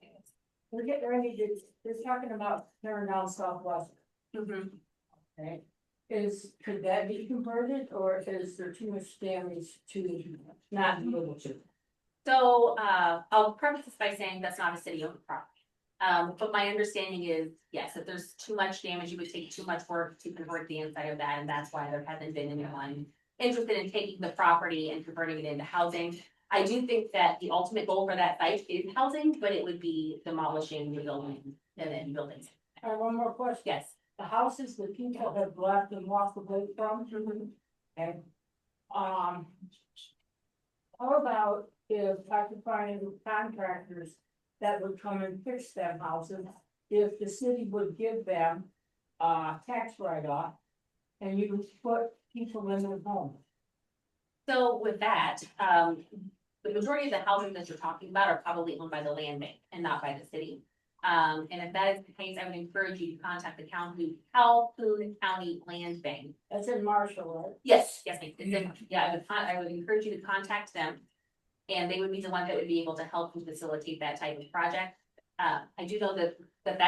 We're getting ready to, they're talking about tearing down Southwest. Okay, could that be converted, or is there too much damage to not be able to? So, I'll preface this by saying that's not a city-owned property. But my understanding is, yes, if there's too much damage, it would take too much work to convert the inside of that, and that's why there hasn't been anyone interested in taking the property and converting it into housing. I do think that the ultimate goal for that site is housing, but it would be demolishing the building and then buildings. I have one more question. Yes. The houses that people have left and walked away from. And, how about if I could find contractors that would come and fix them houses, if the city would give them tax write-off and you would put people in their home? So with that, the majority of the housing that you're talking about are probably owned by the land bank and not by the city. And if that is the case, I would encourage you to contact the Calhoun County Land Bank. That's in Marshall, right? Yes, yes, I would encourage you to contact them. And they would be the ones that would be able to help you facilitate that type of project. I do know that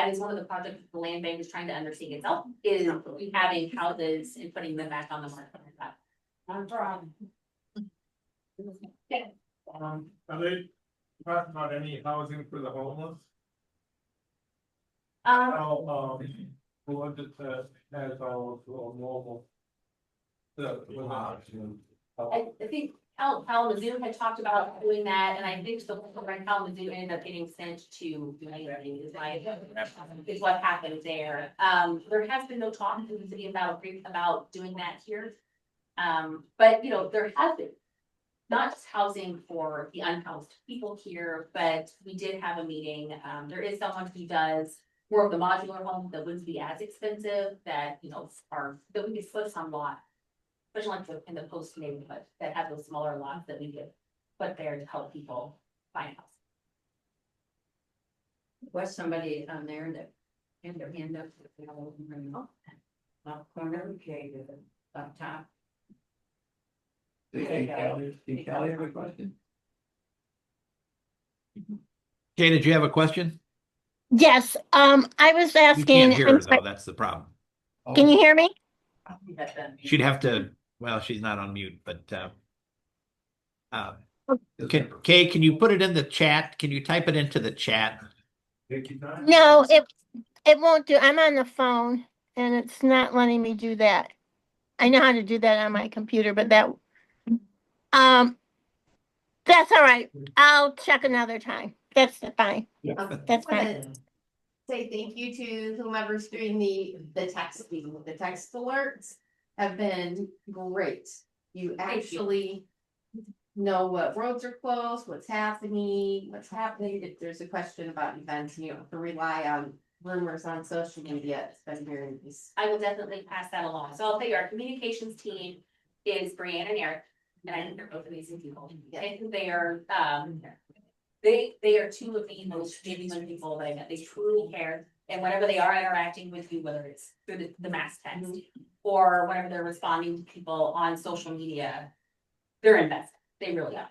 is one of the projects the land bank is trying to undertake itself, is having houses and putting them back on the market. I'm trying. Are they talking about any housing for the homeless? Who was it that has all of mobile? I think Kalamazoo had talked about doing that, and I think the Kalamazoo ended up getting sent to is what happened there. There has been no talk in the city of Battle Creek about doing that here. But you know, there has been not just housing for the unhoused people here, but we did have a meeting. There is someone who does more of the modular homes that wouldn't be as expensive, that, you know, that we could put some lot, especially like in the post neighborhood that have those smaller lots that we could put there to help people find a house. Was somebody on there that had their hand up? Well, corner, okay, up top. Hey, Kelly, have a question? Kay, did you have a question? Yes, I was You asking. can't hear her I'm sorry, though, that's the problem. can you hear me? She'd have to, well, she's not on mute, but Kay, can you put it in the chat? Can you type it into the chat? No, it won't do. I'm on the phone and it's not letting me do that. I know how to do that on my computer, but that's all right. I'll check another time. That's fine. That's fine. Say thank you to whomever's doing the texting. The text alerts have been great. You actually know what roads are closed, what's happening. If there's a question about events, you don't have to rely on rumors on social media. It's been very nice. I will definitely pass that along. So I'll tell you, our communications team is Brianne and Eric, and I think they're both amazing people. And they are, they are two of the most genuine people that I met. They truly care. And whenever they are interacting with you, whether it's through the mass text or whenever they're responding to people on social media, they're invested. They really are.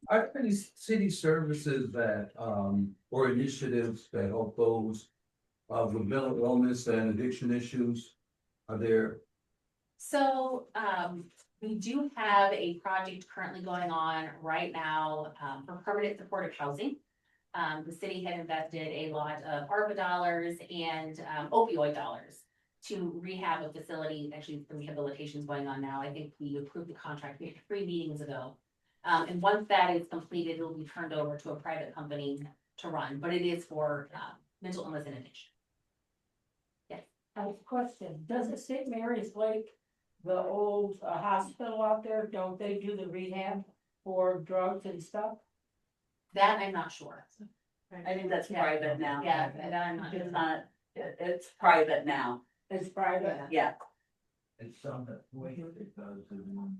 Are there any city services that, or initiatives that help those with mental illness and addiction issues? Are there? So, we do have a project currently going on right now, for permanent supportive housing. The city had invested a lot of ARPA dollars and, opioid dollars to rehab a facility. Actually, the rehabilitation is going on now. I think we approved the contract 3 meetings ago. And once that is completed, it will be turned over to a private company to run, but it is for, mental illness and addiction. Yes. I have a question. Doesn't St. Mary's Lake, the old hospital out there, don't they do the rehab for drugs and stuff? That I'm not sure. I think that's private now. Yeah, that I'm not It's sure. not, it's private now. It's private. Yeah. It's some that way because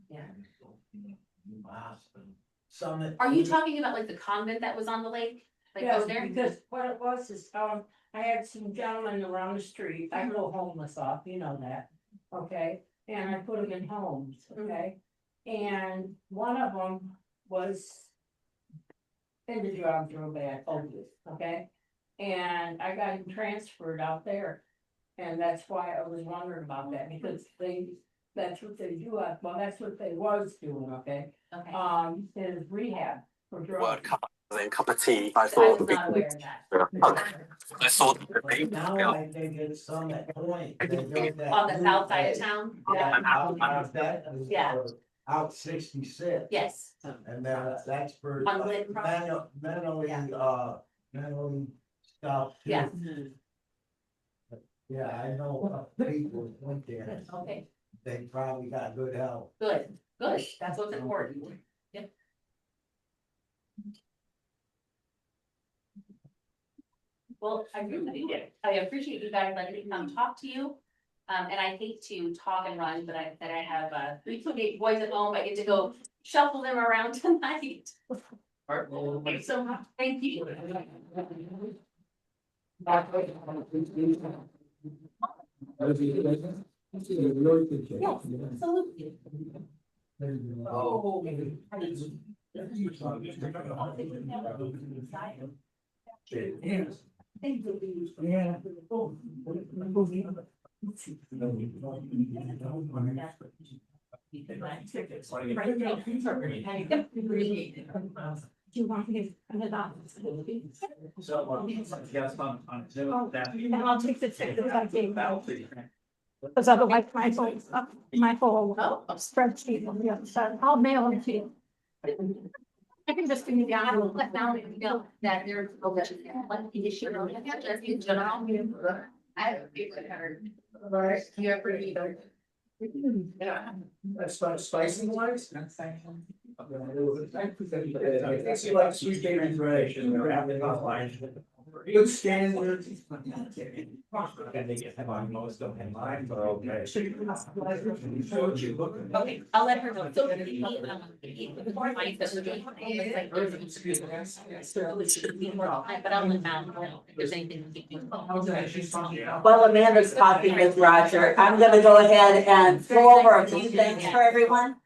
Yeah. some that. Are you talking about like the convent that was on the lake? Like Yeah, over there? because what it was is, I had some gentlemen around the street, I go homeless off, you know that, okay? And I put them in homes, okay? And one of them was in the drugs real bad, okay? And I got him transferred out there. And that's why I was wondering about that, because that's what they do, well, that's what they was doing, okay? Okay. Is rehab for drugs. a cup of tea. I was not aware of that. I sold it. Now I think it's on that point. They built that On the new south side of place. town? That is Yeah. for out 66. Yes. And then that's for On Lynn Cross. mentally, mentally stuff too. Yeah. Yeah, I know people went there. Okay, They probably got good help. good, good. That's what's important. Yep. Well, I appreciate you guys letting me come talk to you. And I hate to talk and run, but I have 3 2 boys at home. I get to go shuffle them around tonight. Thanks so much. Thank you. Yes, absolutely. Oh. Do you want me to put it on? And I'll take the ticket that I gave out. Because otherwise my whole spreadsheet on the other side, I'll mail it to you. I can just figure out, I'll let now that there's like the issue. In general. I have a favorite card. Right. You ever need them? Yeah, that's not spicy wise. It's like sweet baby fresh and wrap it up like. Good standards. Most of them mine, but okay. Okay, I'll let her know. So, before I but I'll let Matt know if there's anything to keep you involved. While Amanda's talking with Roger, I'm gonna go ahead and go over a few things for everyone.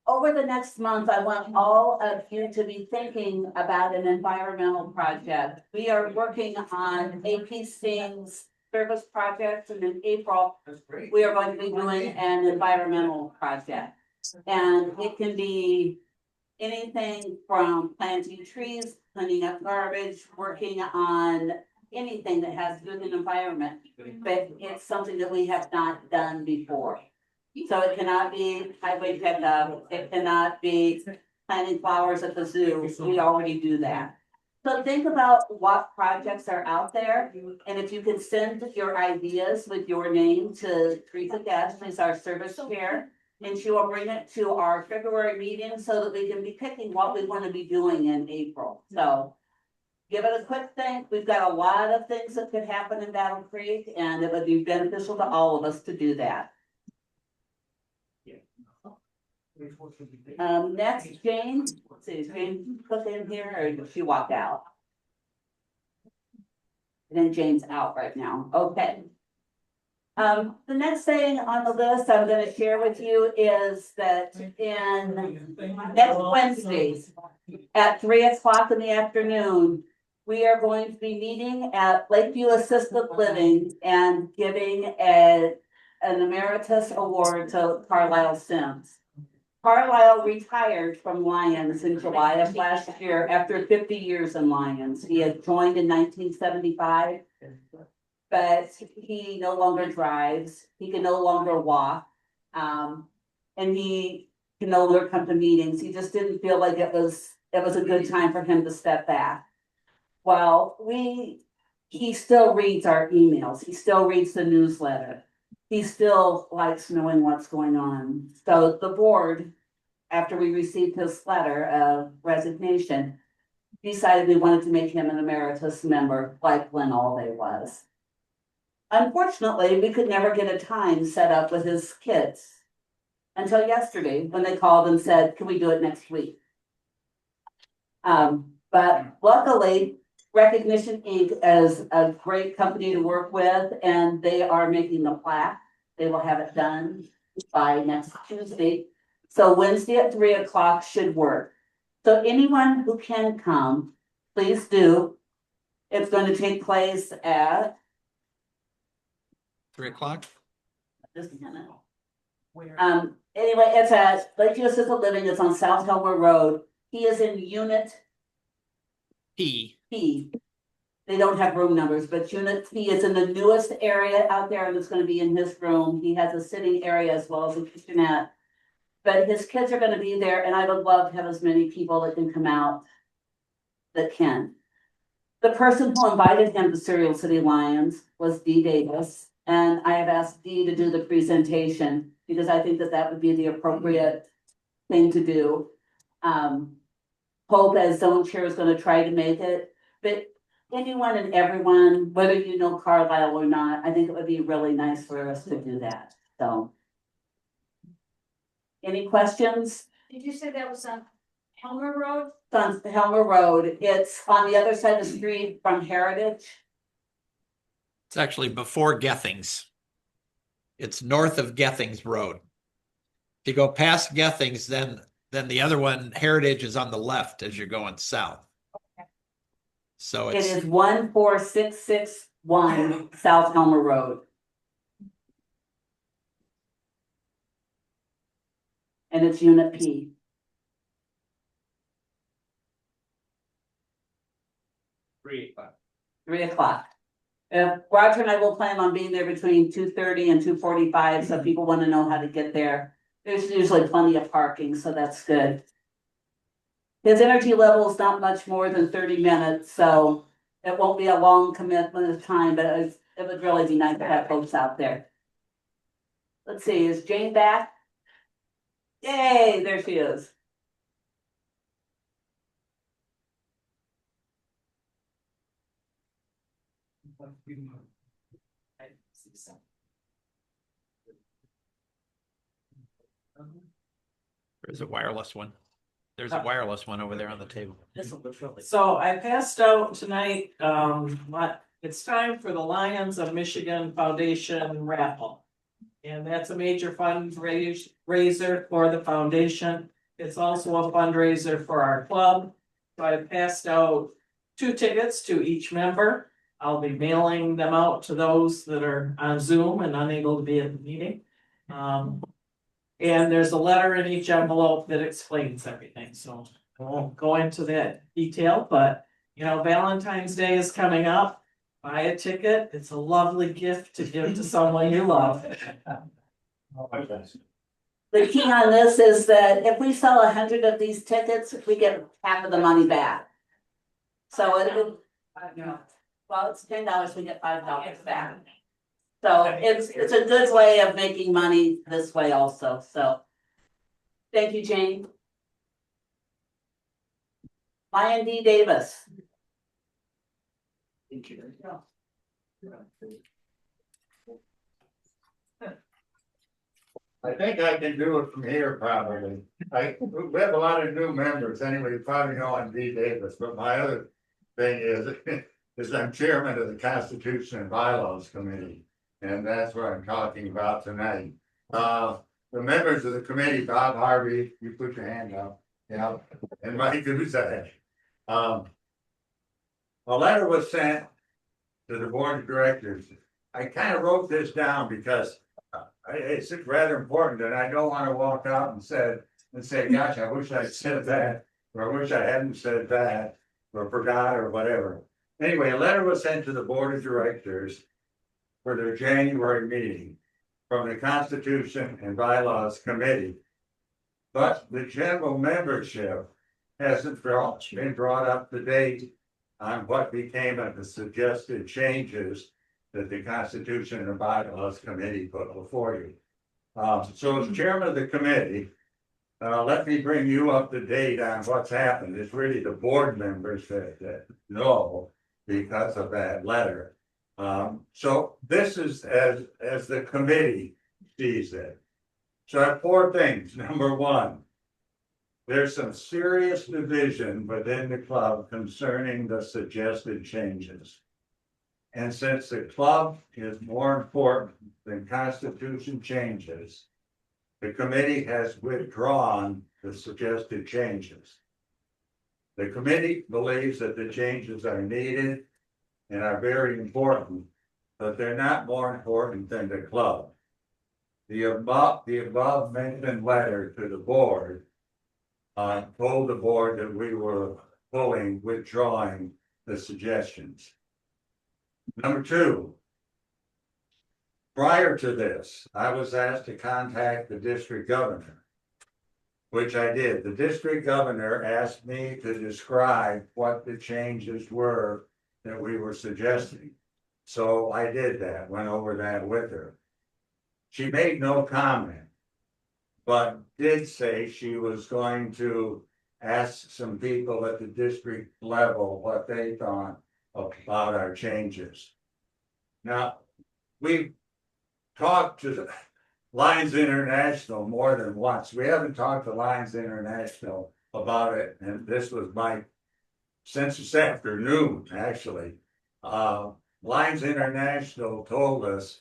Over the next month, I want all of you to be thinking about an environmental project. We are working on AP Sting's service projects, and in April, we are going to be doing an environmental project. And it can be anything from planting trees, cleaning up garbage, working on anything that has to do with an environment. But it's something that we have not done before. So it cannot be highway pickup, it cannot be planting flowers at the zoo, we already do that. So think about what projects are out there, and if you can send your ideas with your name to Teresa Gest, who's our service chair, and she will bring it to our February meeting so that we can be picking what we want to be doing in April, so. Give it a quick think, we've got a lot of things that could happen in Battle Creek, and it would be beneficial to all of us to do that. Next, Jane, let's see, is Jane Cook in here or did she walk out? And then Jane's out right now, okay. The next thing on the list I'm gonna share with you is that in next Wednesday at 3 o'clock in the afternoon, we are going to be meeting at Lakeview Assisted Living and giving an emeritus award to Carlisle Sims. Carlisle retired from Lions in July of last year after 50 years in Lions. He had joined in 1975, but he no longer drives. He can no longer walk. And he can no longer come to meetings. He just didn't feel like it was a good time for him to step back. Well, he still reads our emails. He still reads the newsletter. He still likes knowing what's going on. So the board, after we received his letter of resignation, decided we wanted to make him an emeritus member like Glenn Alday was. Unfortunately, we could never get a time set up with his kids until yesterday when they called and said, can we do it next week? But luckily, Recognition Inc. is a great company to work with, and they are making the plaque. They will have it done by next Tuesday. So Wednesday at 3 o'clock should work. So anyone who can come, please do. It's going to take place at 3 o'clock. just a minute. Anyway, it's at Lakeview Assisted Living. It's on South Helmer Road. He is in unit P. P. They don't have room numbers, but unit P is in the newest area out there, and it's gonna be in his room. He has a sitting area as well as a kitchenette. But his kids are gonna be there, and I would love to have as many people that can come out that can. The person who invited him to Serial City Lions was Dee Davis, and I have asked Dee to do the presentation because I think that that would be the appropriate thing to do. Hope as zone chair is gonna try to make it, but anyone and everyone, whether you know Carlisle or not, I think it would be really nice for us to do that, so. Any questions? Did you say that was on Helmer Road? It's on Helmer Road, it's on the other side of the street from Heritage. It's actually before Gethings. It's north of Gethings Road. If you go past Gethings, then the other one, Heritage, is on the left as you're going south. So It it's is 14661 South Helmer Road. And it's unit P. Three. 3:00. Roger and I will plan on being there between 2:30 and 2:45, so if people want to know how to get there. There's usually plenty of parking, so that's good. His energy level is not much more than 30 minutes, so it won't be a long commitment of time, but it would really be nice to have folks out there. Let's see, is Jane back? Yay, there she is. there's a wireless one. There's a wireless one over there on the table. This will look really. So I passed out tonight, it's time for the Lions of Michigan Foundation raffle. And that's a major fundraiser for the foundation. It's also a fundraiser for our club. So I passed out 2 tickets to each member. I'll be mailing them out to those that are on Zoom and unable to be at the meeting. And there's a letter in each envelope that explains everything, so I won't go into that detail, but you know, Valentine's Day is coming up. Buy a ticket, it's a lovely gift to give to someone you love. The key on this is that if we sell 100 of these tickets, we get half of the money back. So it would, well, it's $10, we get $5 back. So it's a good way of making money this way also, so. Thank you, Jane. Ryan D. Davis. Thank you. I think I can do it from here probably. We have a lot of new members anyway, you probably know I'm D. Davis, but my other thing is I'm chairman of the Constitution and Bylaws Committee. And that's what I'm talking about tonight. The members of the committee, Bob Harvey, you put your hand up, yeah, and Mike Guzak. A letter was sent to the board of directors. I kind of wrote this down because it's rather important, and I don't want to walk out and say, gosh, I wish I said that, or I wish I hadn't said that, or forgot, or whatever. Anyway, a letter was sent to the board of directors for their January meeting from the Constitution and Bylaws Committee. But the general membership hasn't been brought up to date on what became of the suggested changes that the Constitution and Bylaws Committee put before you. So as chairman of the committee, let me bring you up to date on what's happened. It's really the board members that know because of that letter. So this is as the committee sees it. So I have 4 things. Number 1, there's some serious division within the club concerning the suggested changes. And since the club is more important than constitution changes, the committee has withdrawn the suggested changes. The committee believes that the changes are needed and are very important, but they're not more important than the club. The above mentioned letter to the board told the board that we were withdrawing the suggestions. Number two. Prior to this, I was asked to contact the district governor, which I did. The district governor asked me to describe what the changes were that we were suggesting. So I did that, went over that with her. She made no comment, but did say she was going to ask some people at the district level what they thought about our changes. Now, we talked to Lions International more than once. We haven't talked to Lions International about it, and this was since this afternoon, actually. Lions International told us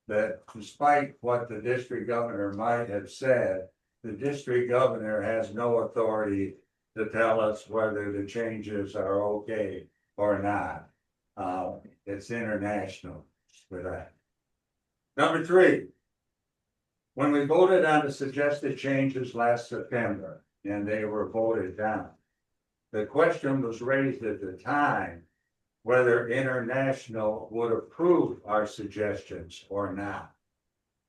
that despite what the district governor might have said, the district governor has no authority to tell us whether the changes are okay or not. It's international for that. Number three, when we voted on the suggested changes last September and they were voted down, the question was raised at the time whether international would approve our suggestions or not.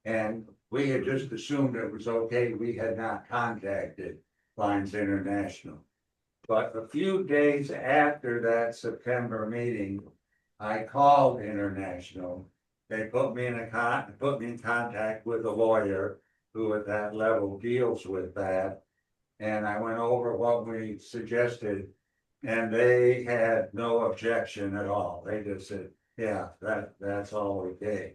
And we had just assumed it was okay. We had not contacted Lions International. But a few days after that September meeting, I called International. They put me in contact with a lawyer who at that level deals with that. And I went over what we suggested, and they had no objection at all. They just said, yeah, that's all okay.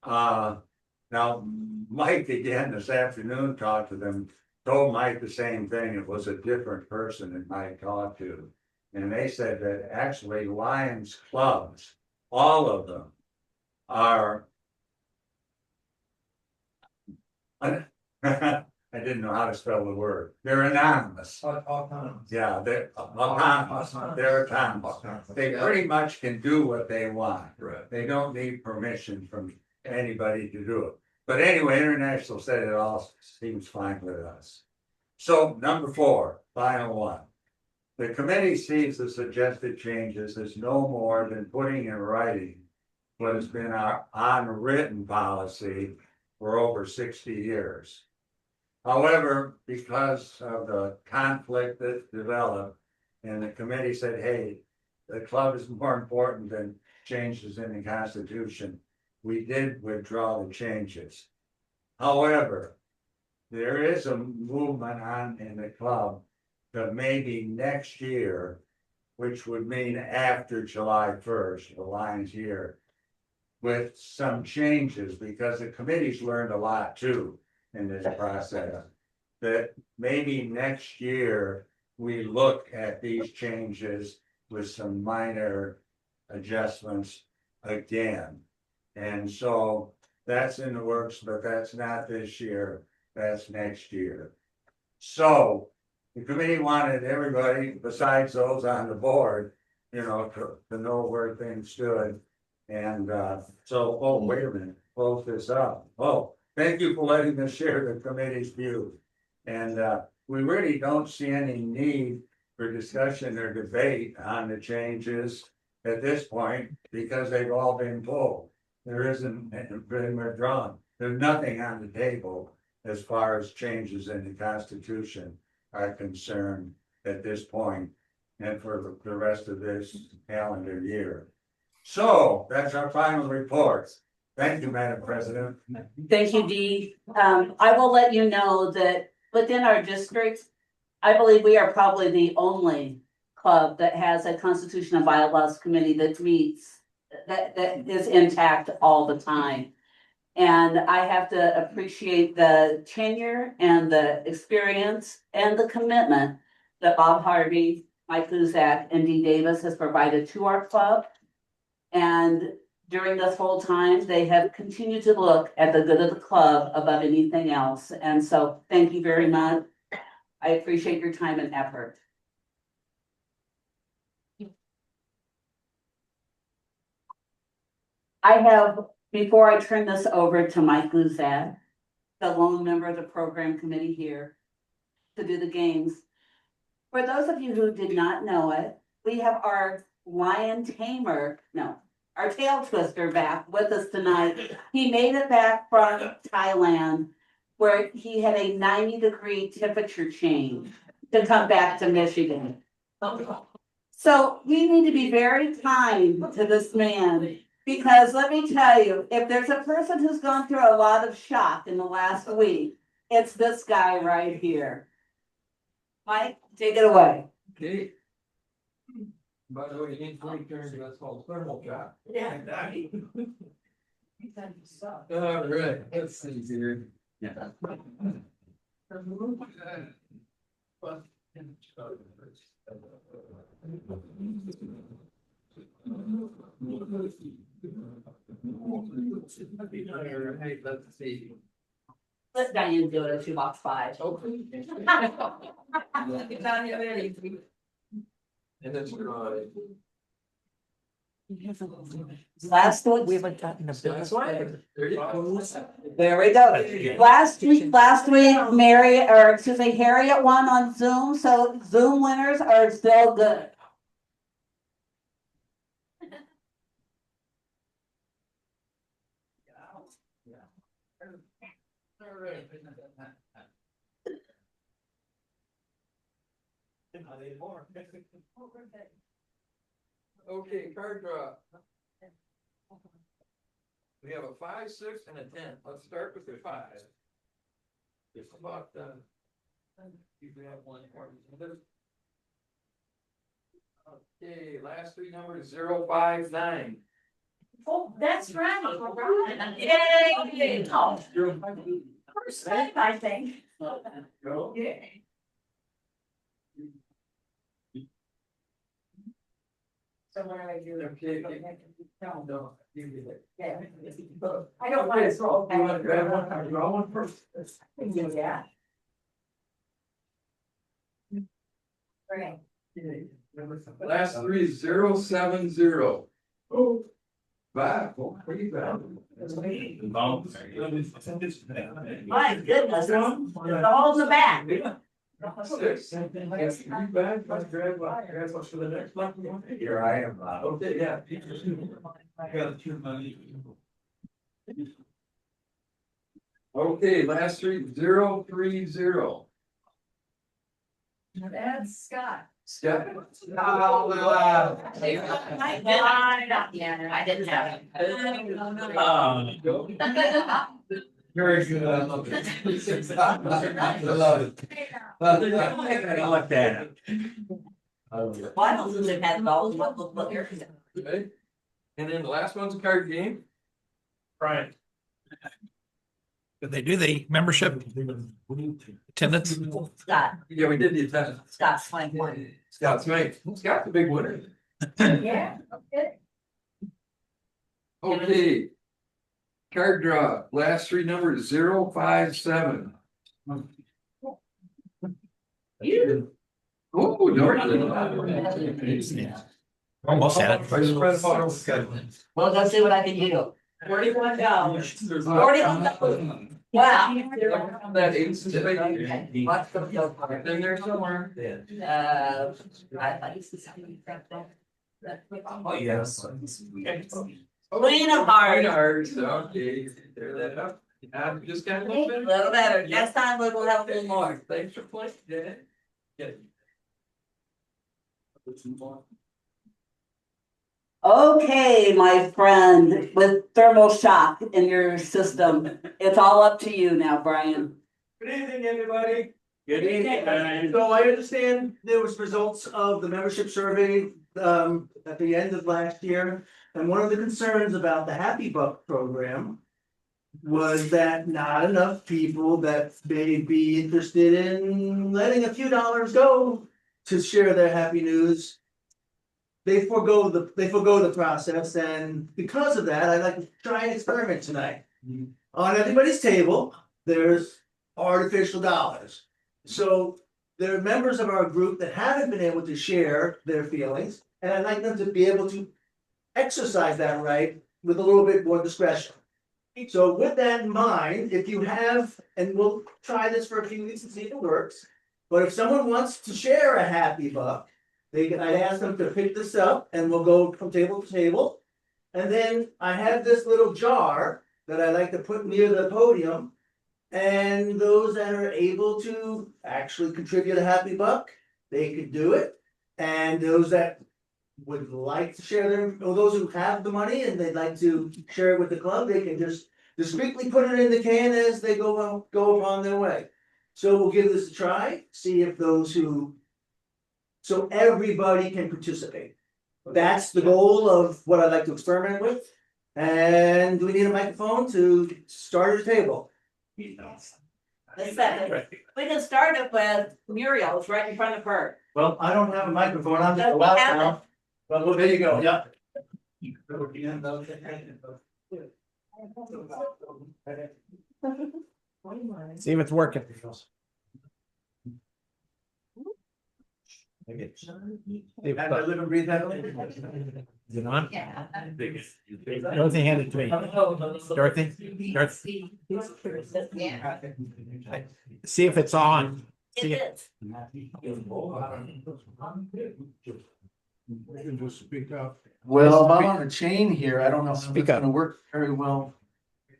Now, Mike again this afternoon talked to them, told Mike the same thing. It was a different person that Mike talked to. And they said that actually Lions clubs, all of them, are I didn't know how to spell the word. They're anonymous. Autonomous. Yeah, they're autonomous. They're autonomous. They pretty much can do what they want. Right. They don't need permission from anybody to do it. But anyway, International said it all seems fine with us. So number four, final one. The committee sees the suggested changes as no more than putting in writing what has been our unwritten policy for over 60 years. However, because of the conflict that developed, and the committee said, hey, the club is more important than changes in the Constitution, we did withdraw the changes. However, there is a movement on in the club that maybe next year, which would mean after July 1st, the Lions year, with some changes, because the committee's learned a lot too in this process, that maybe next year we look at these changes with some minor adjustments again. And so that's in the works, but that's not this year, that's next year. So the committee wanted everybody besides those on the board, you know, to know where things stood. And so, oh, wait a minute, close this up. Oh, thank you for letting us share the committee's view. And we really don't see any need for discussion or debate on the changes at this point because they've all been pulled. There isn't been withdrawn. There's nothing on the table as far as changes in the Constitution are concerned at this point and for the rest of this calendar year. So that's our final report. Thank you, Madam President. Thank you, Dee. I will let you know that within our district, I believe we are probably the only club that has a Constitution and Bylaws Committee that meets, that is intact all the time. And I have to appreciate the tenure and the experience and the commitment that Bob Harvey, Mike Guzak, and Dee Davis has provided to our club. And during this whole time, they have continued to look at the good of the club above anything else. And so thank you very much. I appreciate your time and effort. I have, before I turn this over to Mike Guzak, the lone member of the program committee here, to do the games. For those of you who did not know it, we have our lion tamer, no, our tail twister back with us tonight. He made it back from Thailand where he had a 90-degree temperature change to come back to Michigan. So we need to be very kind to this man, because let me tell you, if there's a person who's gone through a lot of shock in the last week, it's this guy right here. Mike, take it away. Okay. By the way, you need 20 turns, that's called thermal shot. Yeah. All right, let's see here. Yeah. Hey, let's see. Let Diane do it if she walks by. Okay. And that's right. Last week, We haven't gotten a bill. That's right. There you go. there we go. Last week, Mary, or excuse me, Harriet won on Zoom, so Zoom winners are still good. All right. Okay, card draw. We have a 5, 6, and a 10. Let's start with the 5. It's about you can have one for me. Okay, last 3 numbers 059. Oh, that's right. Yay. Oh, first time, I think. Go. Yeah. So what do I do? Okay. No. No, you did it. Yeah. I don't want to throw. You want to grab one? I'll draw one first. Yeah. Right. Last 3 070. Oh. 5. Oh, pretty bad. My goodness, it's all in the back. 6. Yes, 3 back. Let's grab what's for the next lucky one. Here I am. Okay, yeah. I got 2 money. Okay, last 3 030. That's Scott. Scott. Oh, Yeah, I didn't have Go. Very good. I love it. I love it. I like that. Why don't we have all look here? Okay. And then the last one's a card game. Right. Did they do the membership attendance? Scott, Yeah, we did the attendance. Scott Swank won. Scott's mate. Scott's the big winner. Yeah. Okay. Okay. Card draw, last 3 numbers 057. You. Oh, no. Almost had it. Well, let's see what I can do. $41. $41. Wow. That 8. Okay, what's the bill for it? In there somewhere. I used to say that. Oh, yes. Queen of hearts. Okay, tear that up. Just got a little A bit. little better. Next time we'll have a little more. Thanks for playing, Dad. Yeah. Okay, my friend, with thermal shock in your system, it's all up to you now, Brian. Good evening, everybody. Good evening, Brian. So I understand there was results of the membership survey at the end of last year. And one of the concerns about the Happy Buck program was that not enough people that may be interested in letting a few dollars go to share their happy news. They forego the process, and because of that, I'd like to try an experiment tonight. On everybody's table, there's artificial dollars. So there are members of our group that haven't been able to share their feelings, and I'd like them to be able to exercise that right with a little bit more discretion. So with that in mind, if you have, and we'll try this for a few weeks and see if it works. But if someone wants to share a happy buck, I'd ask them to pick this up and we'll go from table to table. And then I have this little jar that I like to put near the podium. And those that are able to actually contribute a happy buck, they could do it. And those that would like to share them, or those who have the money and they'd like to share it with the club, they can just discreetly put it in the can as they go upon their way. So we'll give this a try, see if those who, so everybody can participate. That's the goal of what I'd like to experiment with. And do we need a microphone to start a table? The second, we can start it with Muriel's right in front of her. Well, I don't have a microphone, I'm just allowed now. Well, there you go, yeah. See if it's working. And I live and breathe that. Is it on? Yeah. Dorothy, hand it to me. Dorothy? Dorothy? Yeah. See if it's on. It See is. Well, if I'm on a chain here, I don't know if it's Speak up. gonna work very well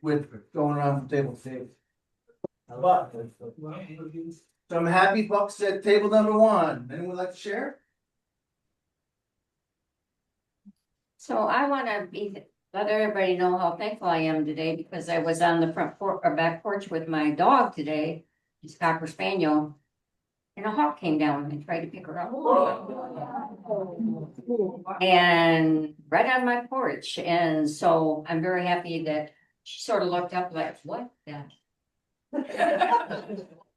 with going around from table to table. But, some happy bucks at table number one. Anyone like to share? So I wanna let everybody know how thankful I am today because I was on the front porch or back porch with my dog today, his Cocker Spaniel. And a hawk came down and tried to pick her up. And right on my porch, and so I'm very happy that she sort of looked up like, what the?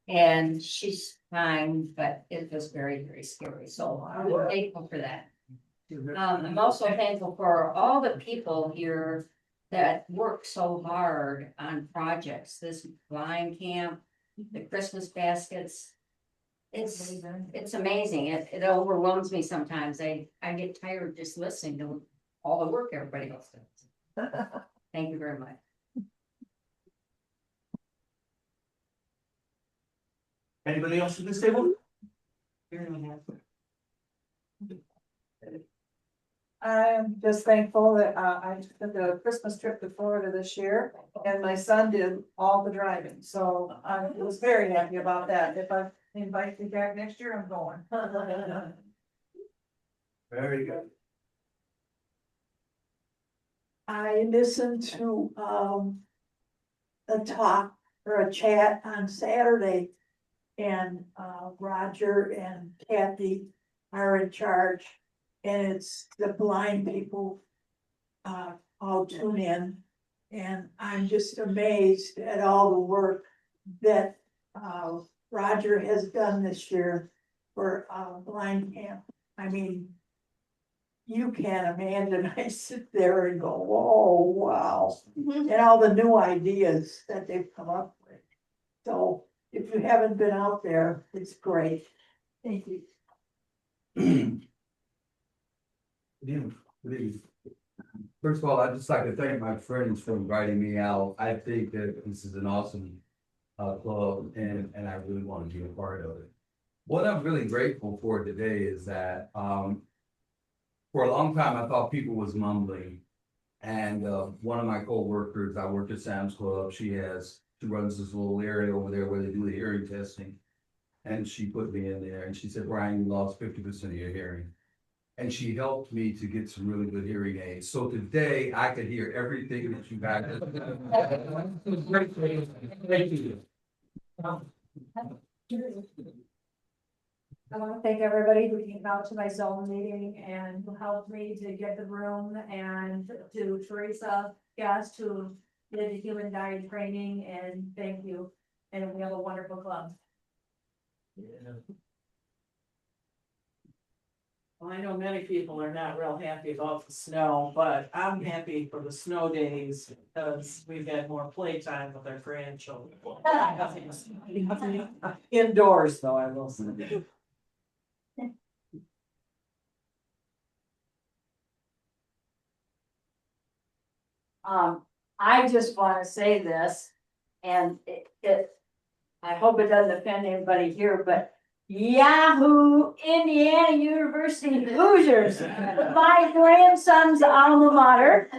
And she's fine, but it was very, very scary, so I'm thankful for that. I'm also thankful for all the people here that work so hard on projects, this blind camp, the Christmas baskets. It's amazing, it overwhelms me sometimes, I get tired just listening to all the work everybody else does. Thank you very much. Anybody else at this table? I'm just thankful that I took a Christmas trip to Florida this year and my son did all the driving, so I was very happy about that. If I invite you back next year, I'm going. Very good. I listened to a talk or a chat on Saturday. And Roger and Kathy are in charge. And it's the blind people all tune in. And I'm just amazed at all the work that Roger has done this year for blind camp. I mean, you can't imagine, I sit there and go, oh, wow. And all the new ideas that they've come up with. So if you haven't been out there, it's great. Thank you. First of all, I'd just like to thank my friends for inviting me out. I think that this is an awesome club and I really want to be a part of it. What I'm really grateful for today is that for a long time, I thought people was mumbling. And one of my co-workers, I worked at Sam's Club, she runs this little area over there where they do the hearing testing. And she put me in there and she said, Brian, you lost 50% of your hearing. And she helped me to get some really good hearing aids. So today I could hear everything that you guys. Thank you. I want to thank everybody who came out to my zone meeting and who helped me to get the room, and to Teresa, Gest, who did the human guide training, and thank you. And we have a wonderful club. Well, I know many people are not real happy about the snow, but I'm happy for the snow days because we've had more playtime with our grandchildren. Indoors, though, I will say. I just want to say this, and I hope it doesn't offend anybody here, but Yahoo, Indiana University Hoosiers, my grandson's alma mater.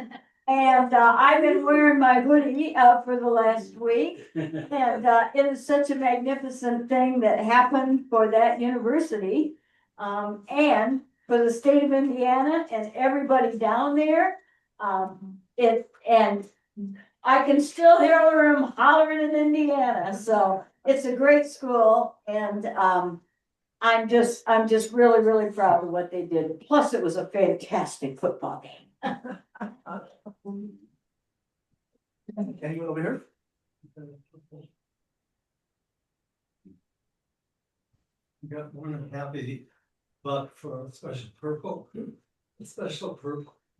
And I've been wearing my hoodie for the last week. And it is such a magnificent thing that happened for that university. And for the state of Indiana and everybody down there. And I can still hear them hollering in Indiana. So it's a great school and I'm just really, really proud of what they did. Plus, it was a fantastic football game. Anyone over here? We got one happy buck for a special purple,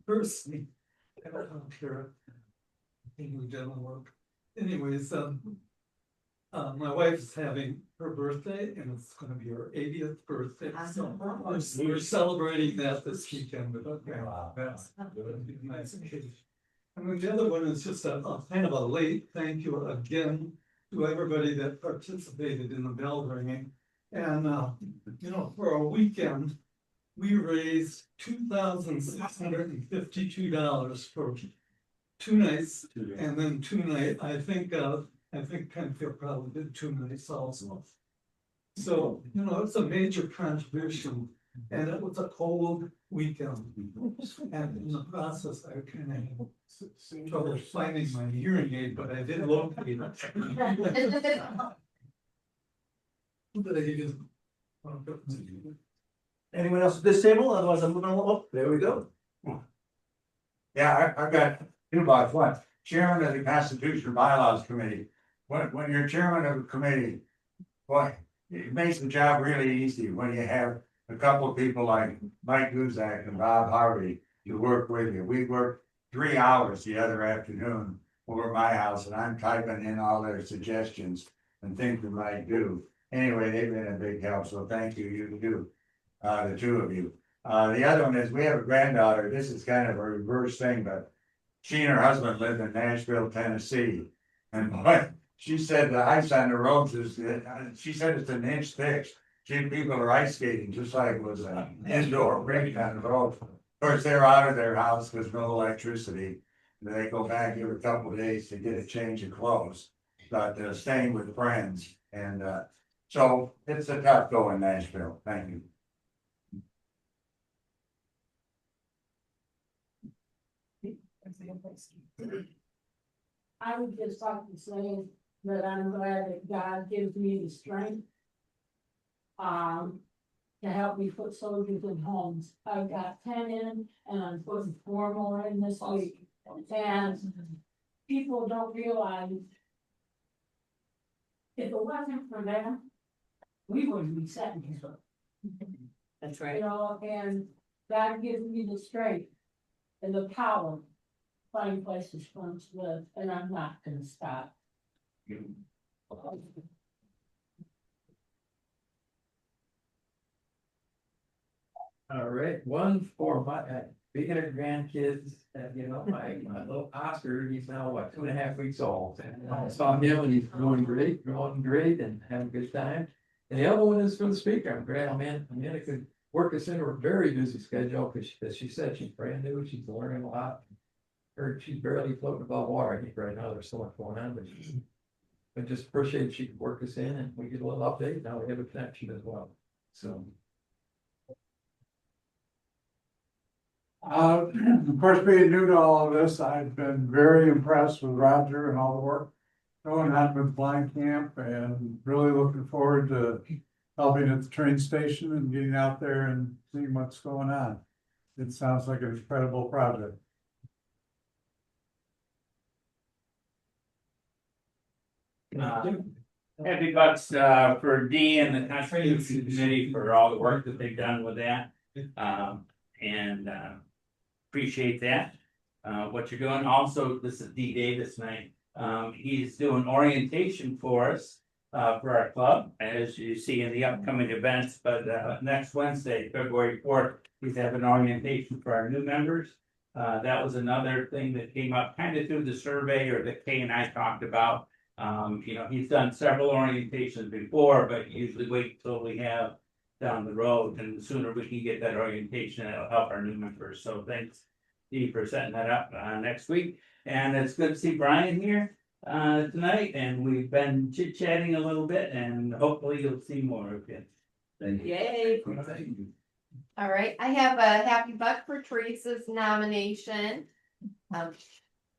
person. I don't know if you're in general work. Anyways, my wife's having her birthday and it's gonna be her 80th birthday. So we're celebrating that this weekend with our that's a nice occasion. And then the other one is just a kind of a late thank you again to everybody that participated in the bell ringing. And you know, for a weekend, we raised $2,652 for 2 nights and then 2 nights. I think Penfield probably did 2 nights also. So, you know, it's a major contribution and it was a cold weekend. And in the process, I kind of trouble finding my hearing aid, but I did locate it. But I didn't. Anyone else at this table? Otherwise, I'm moving along. Oh, there we go. Yeah, I've got 2 bucks. One, chairman of the Constitutional Bylaws Committee. When you're chairman of a committee, boy, it makes the job really easy when you have a couple of people like Mike Guzak and Bob Harvey to work with you. We worked 3 hours the other afternoon over at my house and I'm typing in all their suggestions and things we might do. Anyway, they've been a big help, so thank you, you too, the 2 of you. The other one is we have a granddaughter. This is kind of a reverse thing, but she and her husband live in Nashville, Tennessee. And boy, she said the ice on the roads is, she said it's an inch thick. People are ice skating just like it was an indoor rink on the road. Of course, they're out of their house with no electricity. They go back every couple of days to get a change of clothes, but staying with friends. And so it's a tough go in Nashville. Thank you. I would just like to say that I'm glad that God gives me the strength to help me put soldiers in homes. I've got 10 in and I'm putting 4 more in this week. And people don't realize if it wasn't for them, we wouldn't be sitting here. That's right. You know, and God gives me the strength and the power to find places for them to live, and I'm not gonna stop. All right, one for my, speaking of grandkids, you know, my little Oscar, he's now what, 2.5 weeks old. And I saw him and he's growing great and having a good time. And the other one is for the speaker. I'm glad Amanda could work us into a very busy schedule because she said she's brand new, she's learning a lot. Heard she's barely floating above water. I think right now there's so much going on, but just appreciate she could work us in and we get a little update. Now we have a connection as well. So. Of course, being new to all of this, I've been very impressed with Roger and all the work going on with Blind Camp and really looking forward to helping at the train station and getting out there and seeing what's going on. It sounds like an incredible project. Happy bucks for Dee and the Constitution Committee for all the work that they've done with that. And appreciate that. What you're doing. Also, this is Dee Davis night. He's doing orientation for us for our club, as you see in the upcoming events. But next Wednesday, February 4th, he's having orientation for our new members. That was another thing that came up kind of through the survey or that Kay and I talked about. You know, he's done several orientations before, but usually wait till we have down the road, and the sooner we can get that orientation, it'll help our new members. So thanks, Steve, for setting that up next week. And it's good to see Brian here tonight, and we've been chit chatting a little bit, and hopefully you'll see more of it. Thank you. Yay. All right, I have a happy buck for Teresa's nomination.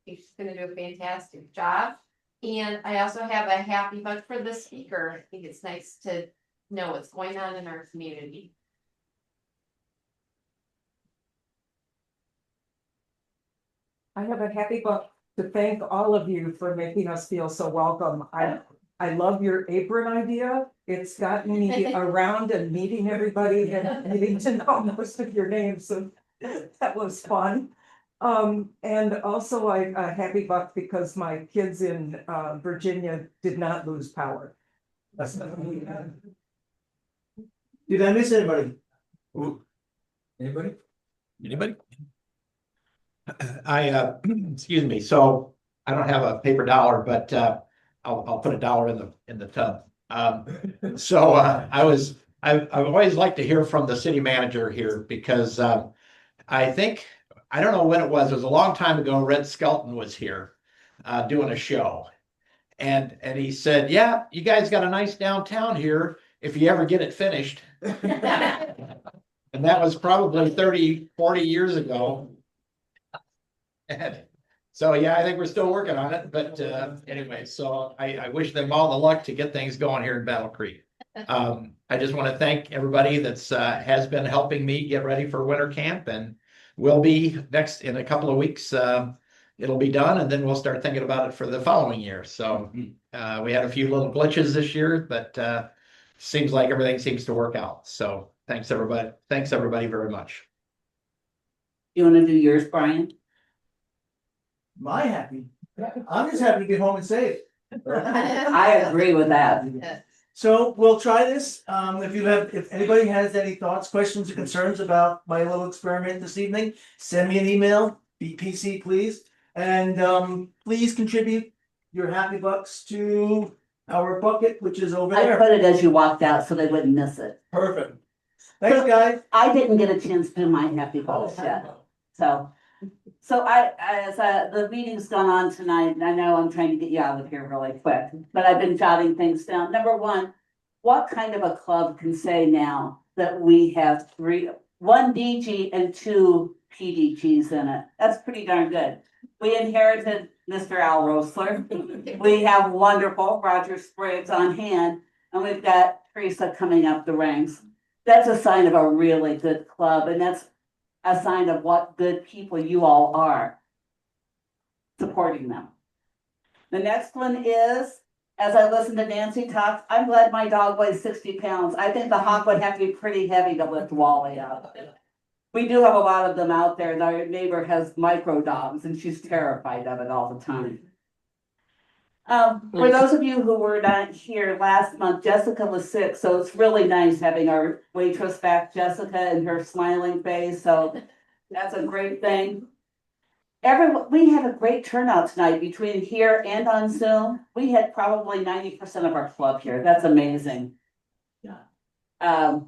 She's gonna do a fantastic job. And I also have a happy buck for the speaker. I think it's nice to know what's going on in our community. I have a happy buck to thank all of you for making us feel so welcome. I love your apron idea. It's got me around and meeting everybody and getting to know most of your names, so that was fun. And also a happy buck because my kids in Virginia did not lose power. Did I miss anybody? Anybody? Anybody? Excuse me, so I don't have a paper dollar, but I'll put $1 in the tub. I've always liked to hear from the city manager here because I think, I don't know when it was a long time ago, Red Skelton was here doing a show. And he said, yeah, you guys got a nice downtown here if you ever get it finished. And that was probably 30, 40 years ago. And so, yeah, I think we're still working on it, but anyway, so I wish them all the luck to get things going here in Battle Creek. I just want to thank everybody that's has been helping me get ready for winter camp, and will be next in a couple of weeks. It'll be done, and then we'll start thinking about it for the following year. So we had a few little glitches this year, but seems like everything seems to work out. So thanks everybody. Thanks everybody very much. You want to do yours, Brian? My happy. I'm just happy to get home and safe. I agree with that. So we'll try this. If anybody has any thoughts, questions, or concerns about my little experiment this evening, send me an email, BPC please. And please contribute your happy bucks to our bucket, which is over there. I put it as you walked out so they wouldn't miss it. Perfect. Thanks, guys. I didn't get a chance to do my happy bucks yet. So as the meeting's gone on tonight, and I know I'm trying to get you out of here really quick, but I've been jotting things down. Number one, what kind of a club can say now that we have one DG and 2 PDGs in it? That's pretty darn good. We inherited Mr. Al Rosler. We have wonderful Roger Spriggs on hand, and we've got Teresa coming up the ranks. That's a sign of a really good club, and that's a sign of what good people you all are, supporting them. The next one is, as I listen to Nancy talk, I'm glad my dog weighs 60 pounds. I think the hawk would have to be pretty heavy to lift Wally up. We do have a lot of them out there. Our neighbor has micro dogs and she's terrified of it all the time. For those of you who were not here last month, Jessica was sick, so it's really nice having our waitress back, Jessica, and her smiling face. So that's a great thing. We had a great turnout tonight between here and on Zoom. We had probably 90% of our club here. That's amazing. Yeah.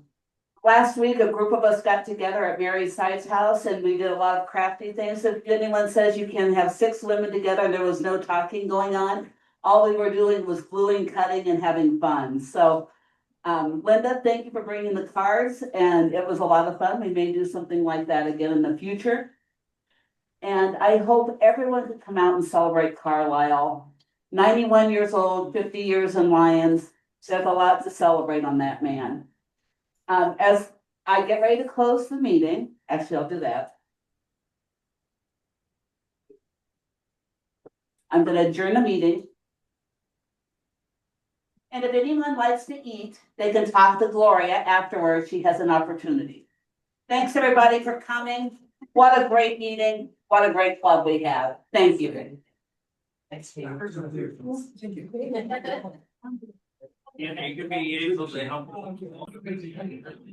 Last week, a group of us got together at Mary Side's house and we did a lot of crafty things. If anyone says you can have 6 women together and there was no talking going on, all we were doing was gluing, cutting, and having fun. So, Linda, thank you for bringing the cards, and it was a lot of fun. We may do something like that again in the future. And I hope everyone could come out and celebrate Carlisle. 91 years old, 50 years in Lions. There's a lot to celebrate on that man. As I get ready to close the meeting, actually, I'll do that. I'm going to adjourn the meeting. And if anyone likes to eat, they can talk to Gloria afterwards. She has an opportunity. Thanks, everybody, for coming. What a great meeting. What a great club we have. Thank you. Thanks, Steve. Thank you. Yeah, you could be able to help.